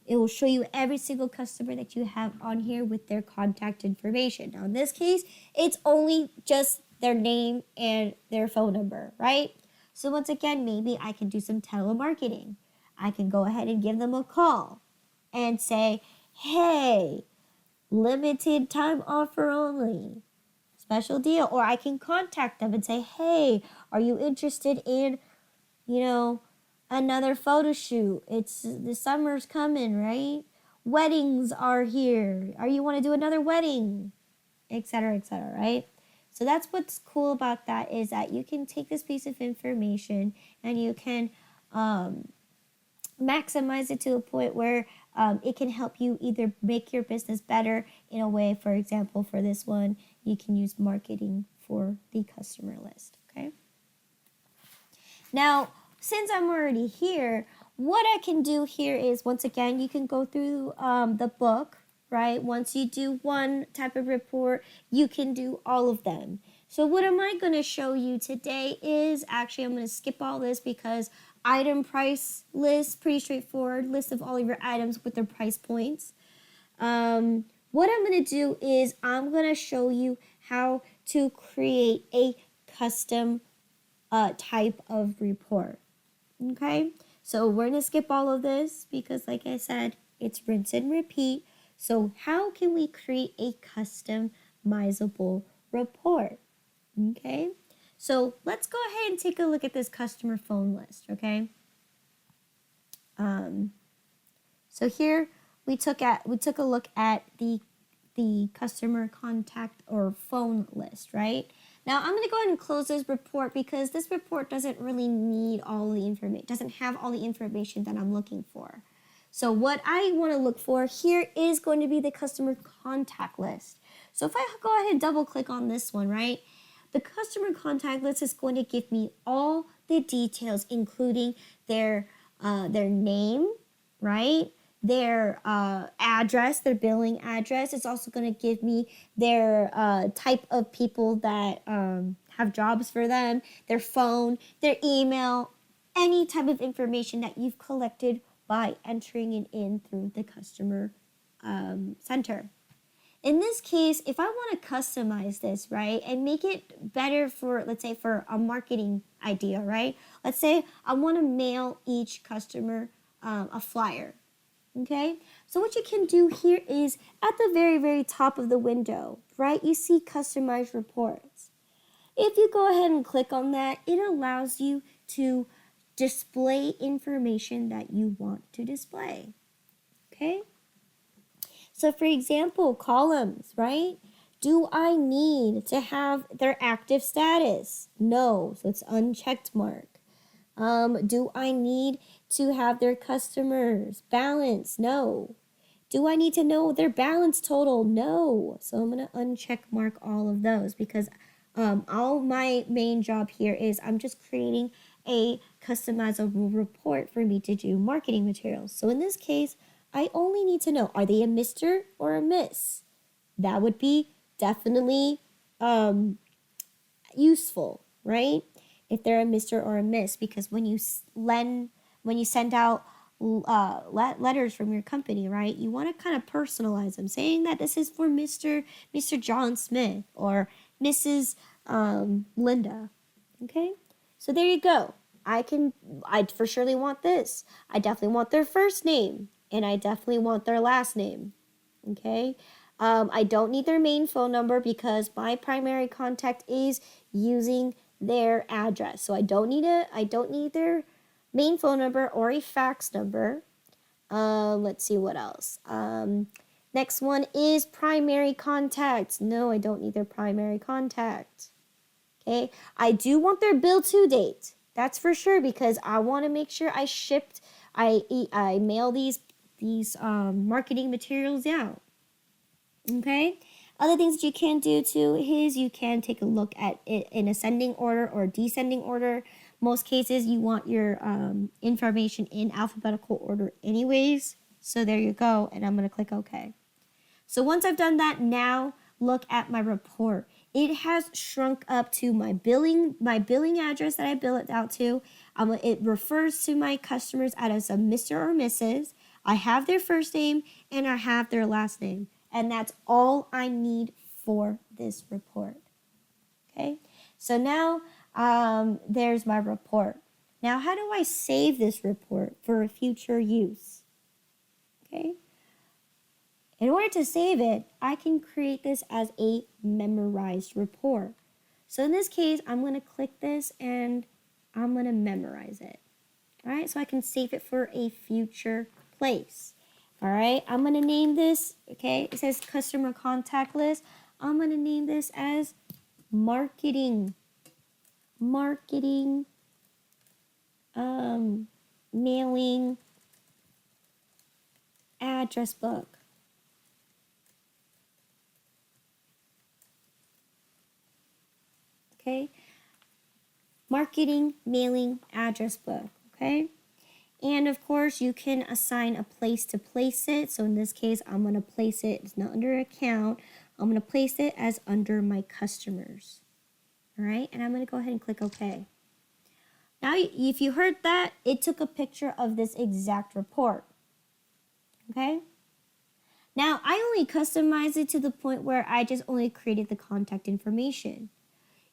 it will show you every single customer that you have on here with their contact information. Now in this case, it's only just their name and their phone number, right? So once again, maybe I can do some telemarketing. I can go ahead and give them a call and say, hey, limited time offer only, special deal. Or I can contact them and say, hey, are you interested in, another photo shoot? The summer's coming, right? Weddings are here. Are you want to do another wedding? Etc., right? So that's what's cool about that, is that you can take this piece of information and you can maximize it to a point where it can help you either make your business better in a way. For example, for this one, you can use marketing for the customer list, okay? Now, since I'm already here, what I can do here is, once again, you can go through the book, right? Once you do one type of report, you can do all of them. So what am I going to show you today is, actually, I'm going to skip all this because item price list, pretty straightforward, list of all of your items with their price points. what I'm going to do is I'm going to show you how to create a custom type of report. Okay, so we're going to skip all of this because, like I said, it's rinse and repeat. So how can we create a customizable report? Okay, so let's go ahead and take a look at this customer phone list. Okay, so here we took a look at the customer contact or phone list, right? Now I'm going to go ahead and close this report because this report doesn't really need all the information, doesn't have all the information that I'm looking for. So what I want to look for here is going to be the customer contact list. So if I go ahead and double click on this one, right? The customer contact list is going to give me all the details, including their name, right? Their address, their billing address. It's also going to give me their type of people that have jobs for them, their phone, their email, any type of information that you've collected by entering it in through the customer center. In this case, if I want to customize this, right, and make it better for, let's say, for a marketing idea, right? Let's say I want to mail each customer a flyer. Okay, so what you can do here is at the very, very top of the window, right, you see customized reports. If you go ahead and click on that, it allows you to display information that you want to display. Okay, so for example, columns, right? Do I need to have their active status? No, so it's unchecked mark. Do I need to have their customers balance? No. Do I need to know their balance total? No. So I'm going to uncheck mark all of those because all my main job here is I'm just creating a customizable report for me to do marketing materials. So in this case, I only need to know, are they a Mr. or a Miss? That would be definitely useful, right? If they're a Mr. or a Miss, because when you send out letters from your company, right, you want to kind of personalize them, saying that this is for Mr. John Smith or Mrs. Linda. Okay, so there you go. I for surely want this. I definitely want their first name, and I definitely want their last name. Okay. I don't need their main phone number because my primary contact is using their address. So I don't need their main phone number or a fax number. Let's see what else. Next one is primary contact. No, I don't need their primary contact. Okay, I do want their bill to date. That's for sure because I want to make sure I mail these marketing materials out. Okay, other things that you can do too is you can take a look at it in ascending order or descending order. Most cases you want your information in alphabetical order anyways. So there you go, and I'm going to click OK. So once I've done that, now look at my report. It has shrunk up to my billing address that I bill it out to. It refers to my customers as a Mr. or Mrs. I have their first name and I have their last name. And that's all I need for this report. Okay, so now there's my report. Now, how do I save this report for future use? Okay, in order to save it, I can create this as a memorized report. So in this case, I'm going to click this and I'm going to memorize it. All right, so I can save it for a future place. All right, I'm going to name this, okay, it says customer contact list. I'm going to name this as marketing mailing address book. Okay, marketing mailing address book, okay? And of course, you can assign a place to place it. So in this case, I'm going to place it, it's not under account. I'm going to place it as under my customers. All right, and I'm going to go ahead and click OK. Now, if you heard that, it took a picture of this exact report. Okay? Now, I only customized it to the point where I just only created the contact information.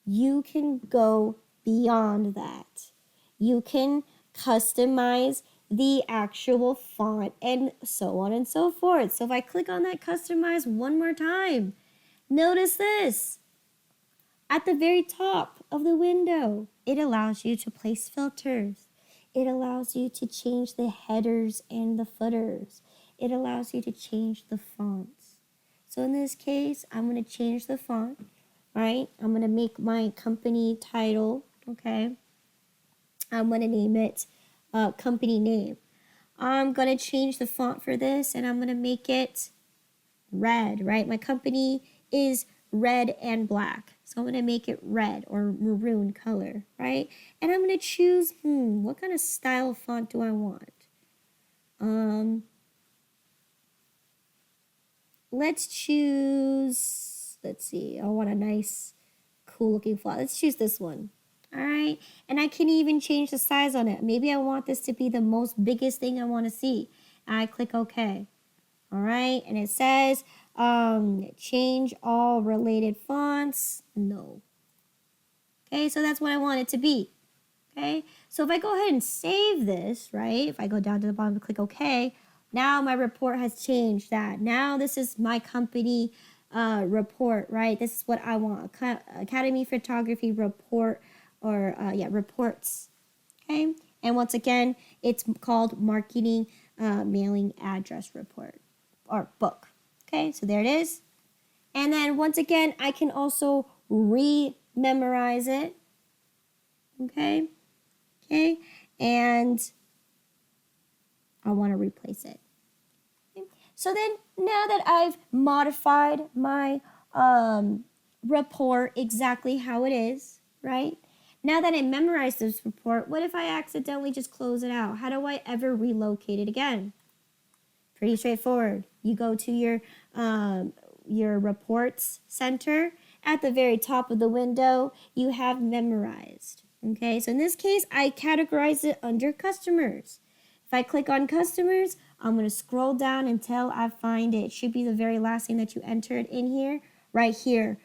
You can go beyond that. You can customize the actual font and so on and so forth. So if I click on that customize one more time, notice this. At the very top of the window, it allows you to place filters. It allows you to change the headers and the footers. It allows you to change the fonts. So in this case, I'm going to change the font, right? I'm going to make my company title, okay? I'm going to name it company name. I'm going to change the font for this, and I'm going to make it red, right? My company is red and black. So I'm going to make it red or maroon color, right? And I'm going to choose, what kind of style font do I want? Let's choose, let's see, I want a nice, cool looking font. Let's choose this one. All right. And I can even change the size on it. Maybe I want this to be the most biggest thing I want to see. I click OK. All right. And it says, change all related fonts. No. Okay. So that's what I want it to be. Okay. So if I go ahead and save this, right? If I go down to the bottom and click OK, now my report has changed that. Now this is my company report, right? This is what I want. Academy Photography report or reports. Okay. And once again, it's called marketing mailing address report or book. Okay. So there it is. And then once again, I can also re-memorize it. Okay. Okay. And I want to replace it. Okay. So then now that I've modified my report exactly how it is, right? Now that I memorized this report, what if I accidentally just close it out? How do I ever relocate it again? Pretty straightforward. You go to your reports center. At the very top of the window, you have memorized. Okay, so in this case, I categorize it under customers. If I click on customers, I'm going to scroll down until I find it. It should be the very last thing that you entered in here, right here.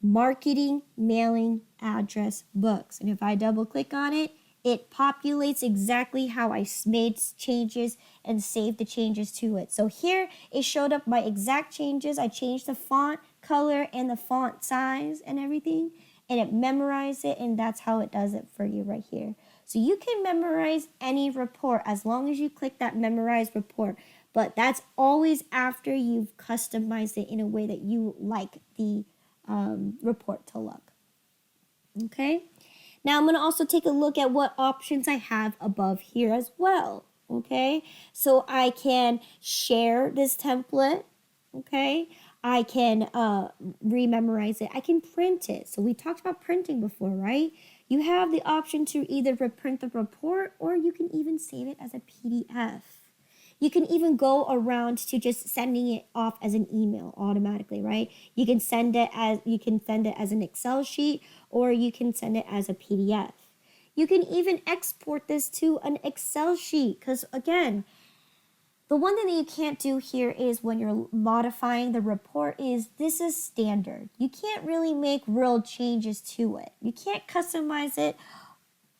Marketing, mailing, address, books. And if I double click on it, it populates exactly how I made changes and saved the changes to it. So here it showed up my exact changes. I changed the font color and the font size and everything, and it memorized it, and that's how it does it for you right here. So you can memorize any report as long as you click that memorize report, but that's always after you've customized it in a way that you like the report to look. Okay. Now I'm going to also take a look at what options I have above here as well. Okay. So I can share this template. Okay. I can rememorize it. I can print it. So we talked about printing before, right? You have the option to either reprint the report or you can even save it as a PDF. You can even go around to just sending it off as an email automatically, right? You can send it as an Excel sheet or you can send it as a PDF. You can even export this to an Excel sheet because again, the one thing that you can't do here is when you're modifying the report is this is standard. You can't really make real changes to it. You can't customize it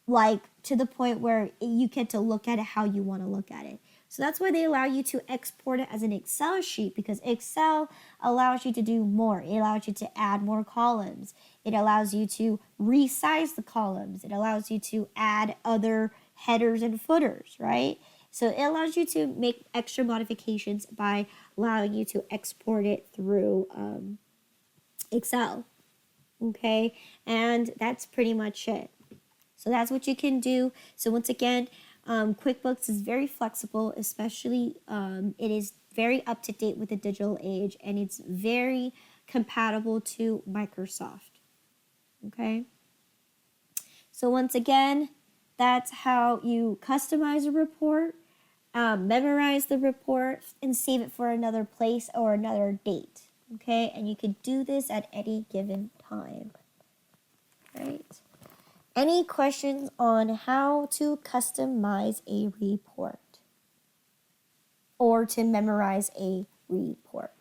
like to the point where you get to look at it how you want to look at it. So that's why they allow you to export it as an Excel sheet because Excel allows you to do more. It allows you to add more columns. It allows you to resize the columns. It allows you to add other headers and footers, right? So it allows you to make extra modifications by allowing you to export it through Excel, okay? And that's pretty much it. So that's what you can do. So once again, QuickBooks is very flexible, especially it is very up to date with the digital age and it's very compatible to Microsoft. Okay. So once again, that's how you customize a report, memorize the report, and save it for another place or another date. Okay. And you can do this at any given time. Right. Any questions on how to customize a report or to memorize a report.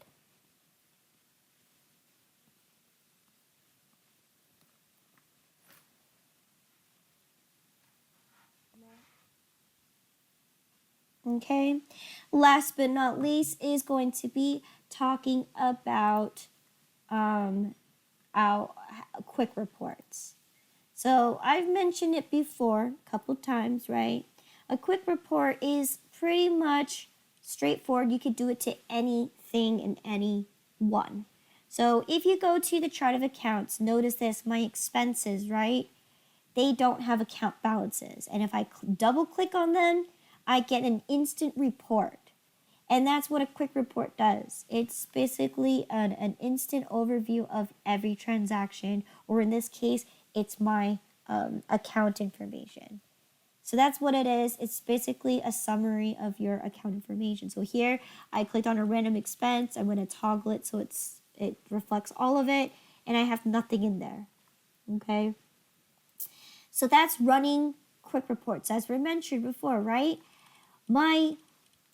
Okay, last but not least is going to be talking about our quick reports. So I've mentioned it before a couple times, right? A quick report is pretty much straightforward. You could do it to anything and anyone. So if you go to the chart of accounts, notice this, my expenses, right? They don't have account balances. And if I double click on them, I get an instant report. And that's what a quick report does. It's basically an instant overview of every transaction, or in this case, it's my account information. So that's what it is. It's basically a summary of your account information. So here, I clicked on a random expense. I'm going to toggle it so it reflects all of it, and I have nothing in there. Okay? So that's running quick reports, as we mentioned before, right? My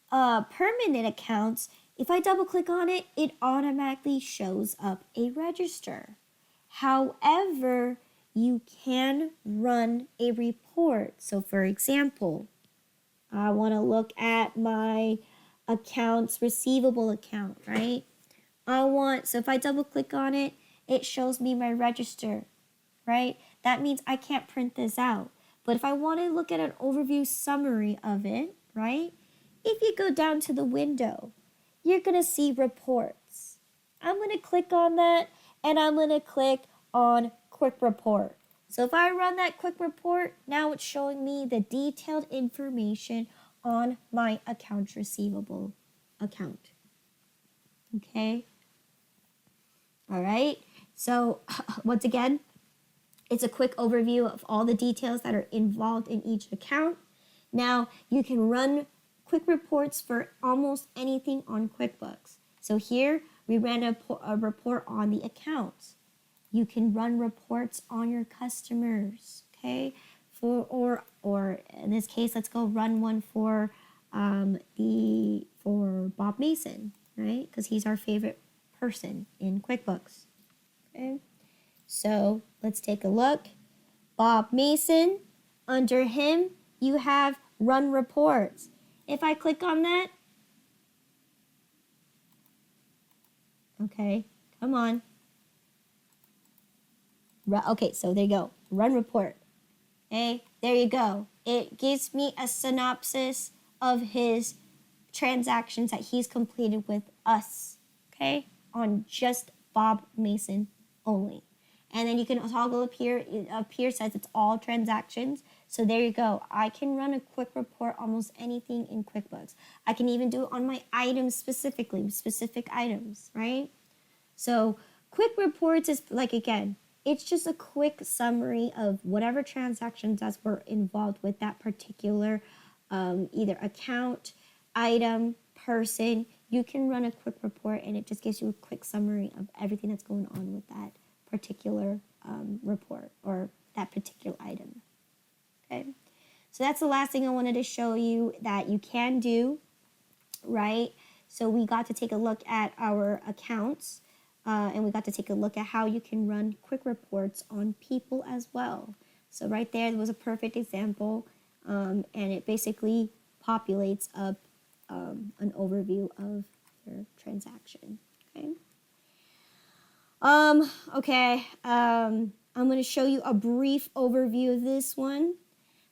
permanent accounts, if I double click on it, it automatically shows up a register. However, you can run a report. So for example, I want to look at my accounts receivable account, right? So if I double click on it, it shows me my register, right? That means I can't print this out. But if I want to look at an overview summary of it, right? If you go down to the window, you're going to see reports. I'm going to click on that, and I'm going to click on quick report. So if I run that quick report, now it's showing me the detailed information on my accounts receivable account. Okay? All right. So once again, it's a quick overview of all the details that are involved in each account. Now, you can run quick reports for almost anything on QuickBooks. So here, we ran a report on the accounts. You can run reports on your customers, okay? Or in this case, let's go run one for Bob Mason, right? Because he's our favorite person in QuickBooks. Okay, so let's take a look. Bob Mason, under him, you have run reports. If I click on that, okay, come on. Okay, so there you go, run report. Okay, there you go. It gives me a synopsis of his transactions that he's completed with us, okay, on just Bob Mason only. And then you can toggle up here. It up here says it's all transactions. So there you go. I can run a quick report almost anything in QuickBooks. I can even do it on my items specifically, specific items, right? So quick reports is like, again, it's just a quick summary of whatever transactions that were involved with that particular either account, item, person. You can run a quick report and it just gives you a quick summary of everything that's going on with that particular report or that particular item. Okay, so that's the last thing I wanted to show you that you can do, right? So we got to take a look at our accounts and we got to take a look at how you can run quick reports on people as well. So right there was a perfect example and it basically populates up an overview of your transaction. Okay. I'm going to show you a brief overview of this one.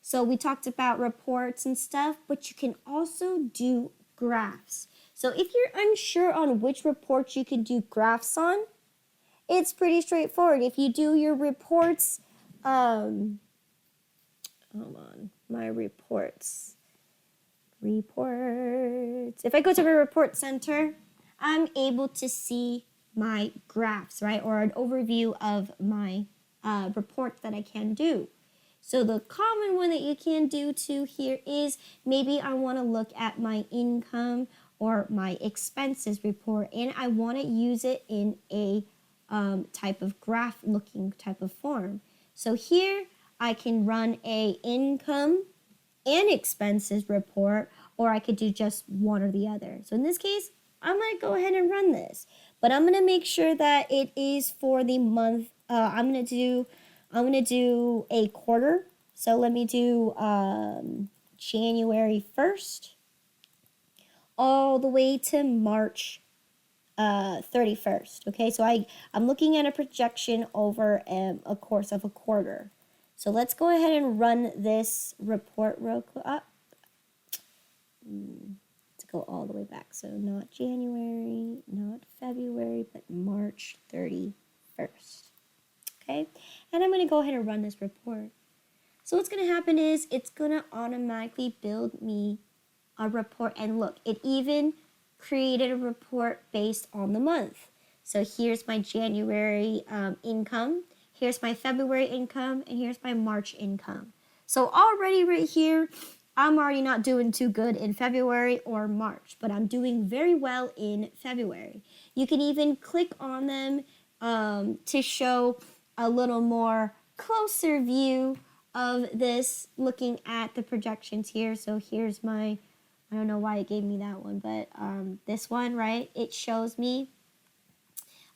So we talked about reports and stuff, but you can also do graphs. So if you're unsure on which reports you can do graphs on, it's pretty straightforward. If you do your reports, hold on, my reports. If I go to my report center, I'm able to see my graphs, right? Or an overview of my reports that I can do. So the common one that you can do too here is maybe I want to look at my income or my expenses report and I want to use it in a type of graph looking type of form. So here I can run a income and expenses report, or I could do just one or the other. So in this case, I might go ahead and run this. But I'm gonna make sure that it is for the month. I'm gonna do a quarter. So let me do January 1st all the way to March 31st. Okay, so I'm looking at a projection over a course of a quarter. So let's go ahead and run this report real quick. Let's go all the way back. So not January, not February, but March 31st. Okay, and I'm going to go ahead and run this report. So what's going to happen is it's going to automatically build me a report. And look, it even created a report based on the month. So here's my January income, here's my February income, and here's my March income. So already right here, I'm already not doing too good in February or March, but I'm doing very well in February. You can even click on them to show a little more closer view of this, looking at the projections here. So here's my, I don't know why it gave me that one, but this one, right? It shows me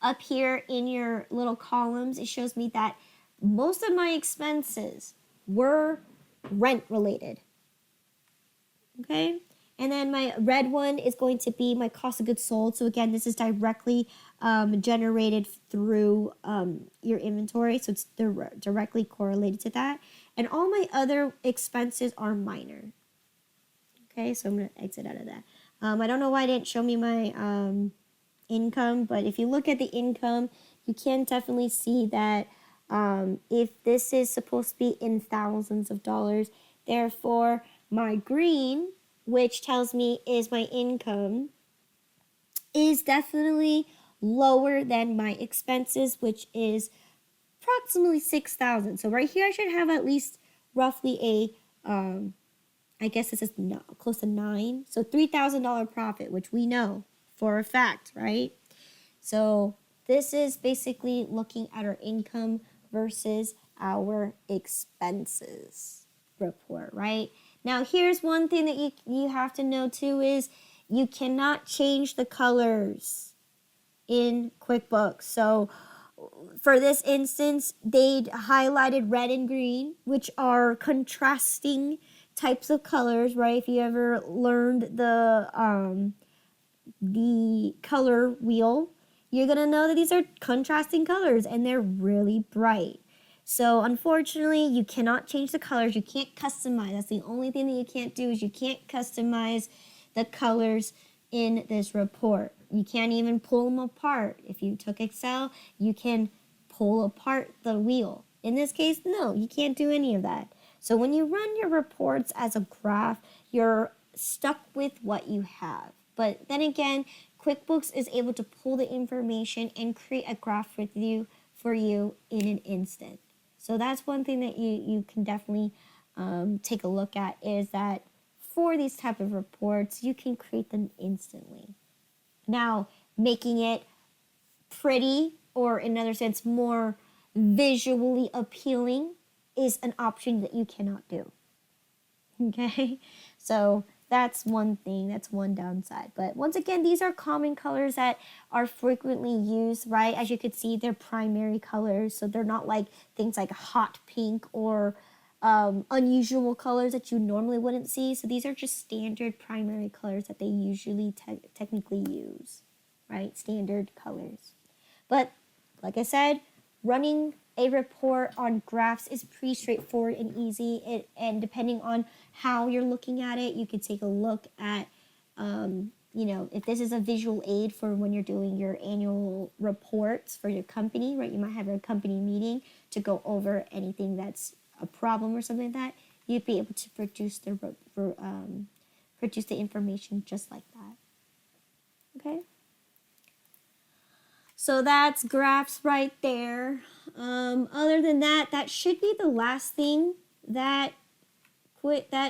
up here in your little columns, it shows me that most of my expenses were rent related. Okay, and then my red one is going to be my cost of goods sold. So again, this is directly generated through your inventory, so it's directly correlated to that. And all my other expenses are minor. Okay, so I'm going to exit out of that. I don't know why it didn't show me my income, but if you look at the income, you can definitely see that if this is supposed to be in thousands of dollars, therefore my green, which tells me is my income, is definitely lower than my expenses, which is approximately 6,000. So right here, I should have at least roughly a, I guess this is close to 9. So $3,000 profit, which we know for a fact, right? So this is basically looking at our income versus our expenses report, right? Now, here's one thing that you have to know too is you cannot change the colors in QuickBooks. So for this instance, they highlighted red and green, which are contrasting types of colors, right? If you ever learned the color wheel, you're going to know that these are contrasting colors and they're really bright. So unfortunately, you cannot change the colors. You can't customize. That's the only thing that you can't do is you can't customize the colors in this report. You can't even pull them apart. If you took Excel, you can pull apart the wheel. In this case, no, you can't do any of that. So when you run your reports as a graph, you're stuck with what you have. But then again, QuickBooks is able to pull the information and create a graph for you in an instant. So that's one thing that you can definitely take a look at is that for these type of reports, you can create them instantly. Now, making it pretty or in another sense more visually appealing is an option that you cannot do. Okay, so that's one thing, that's one downside. But once again, these are common colors that are frequently used, right? As you could see, they're primary colors, so they're not like things like hot pink or unusual colors that you normally wouldn't see. So these are just standard primary colors that they usually technically use, right? Standard colors. But like I said, running a report on graphs is pretty straightforward and easy. And depending on how you're looking at it, you could take a look at, if this is a visual aid for when you're doing your annual reports for your company, right? You might have a company meeting to go over anything that's a problem or something like that. You'd be able to produce the information just like that. Okay. So that's graphs right there. Other than that, that should be the last thing that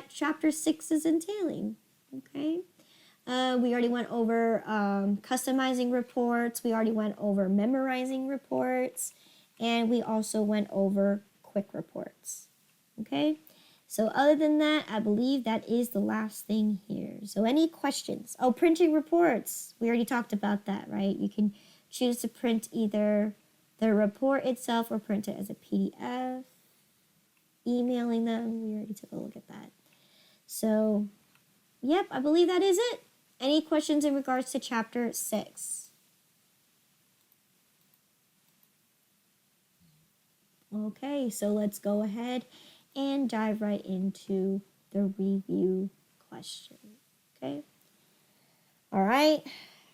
chapter 6 is entailing. Okay. We already went over customizing reports. We already went over memorizing reports. And we also went over quick reports. Okay. So other than that, I believe that is the last thing here. So any questions? Oh, printing reports. We already talked about that, right? You can choose to print either the report itself or print it as a PDF. Emailing them, we already took a look at that. So, yep, I believe that is it. Any questions in regards to chapter 6? Okay, so let's go ahead and dive right into the review question. Okay. All right.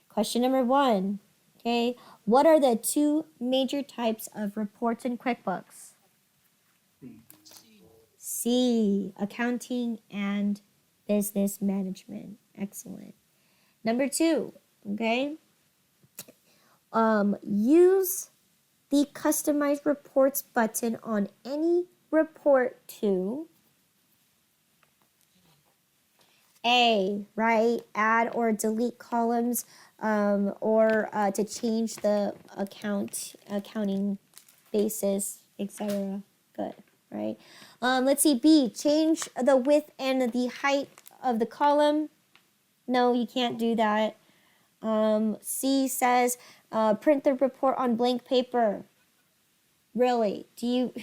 Question number 1. Okay. What are the 2 major types of reports in QuickBooks? C, accounting and business management. Excellent. Number 2, okay? Use the customize reports button on any report to A, right? Add or delete columns or to change the accounting basis, etc. Good, right? Let's see, B, change the width and the height of the column. No, you can't do that. C says print the report on blank paper. Really? Do you?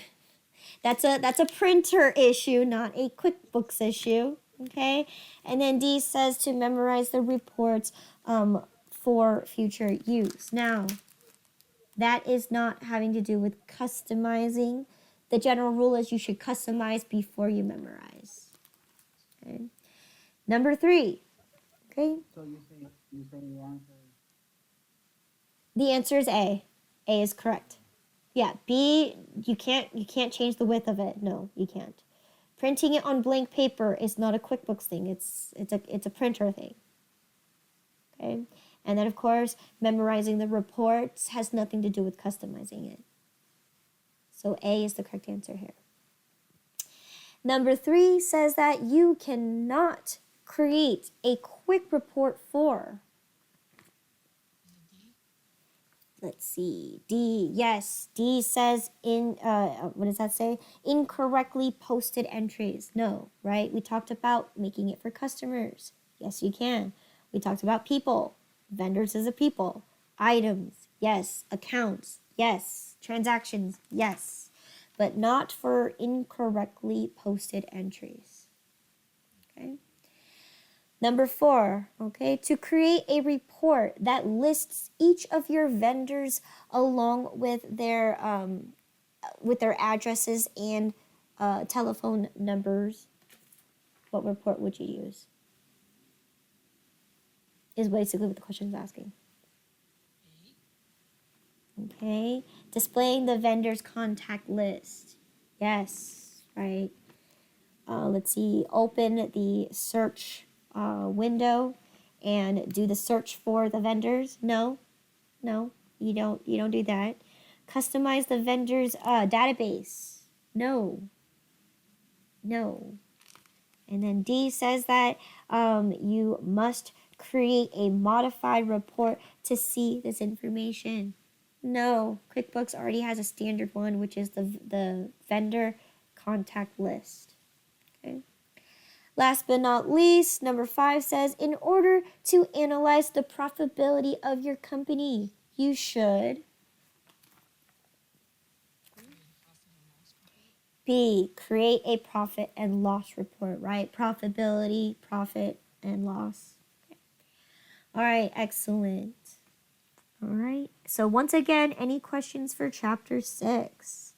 That's a printer issue, not a QuickBooks issue. Okay. And then D says to memorize the reports for future use. Now, that is not having to do with customizing. The general rule is you should customize before you memorize. Okay. Number 3. Okay. So you say the answer is The answer is A. A is correct. Yeah, B, you can't change the width of it. No, you can't. Printing it on blank paper is not a QuickBooks thing. It's a printer thing. Okay? And then of course, memorizing the reports has nothing to do with customizing it. So A is the correct answer here. Number 3 says that you cannot create a quick report for. Let's see. D, yes. D says what does that say? Incorrectly posted entries. No, right? We talked about making it for customers. Yes, you can. We talked about people. Vendors is a people. Items, yes. Accounts, yes. Transactions, yes. But not for incorrectly posted entries. Okay. Number 4, okay, to create a report that lists each of your vendors along with their addresses and telephone numbers, what report would you use? Is basically what the question is asking. Okay, displaying the vendor's contact list. Yes, right. Let's see, open the search window and do the search for the vendors. No, you don't do that. Customize the vendor's database. No. And then D says that you must create a modified report to see this information. No, QuickBooks already has a standard one, which is the vendor contact list. Okay. Last but not least, number 5 says, in order to analyze the profitability of your company, you should B, create a profit and loss report, right? Profitability, profit, and loss. Okay. All right, excellent. All right, so once again, any questions for chapter 6?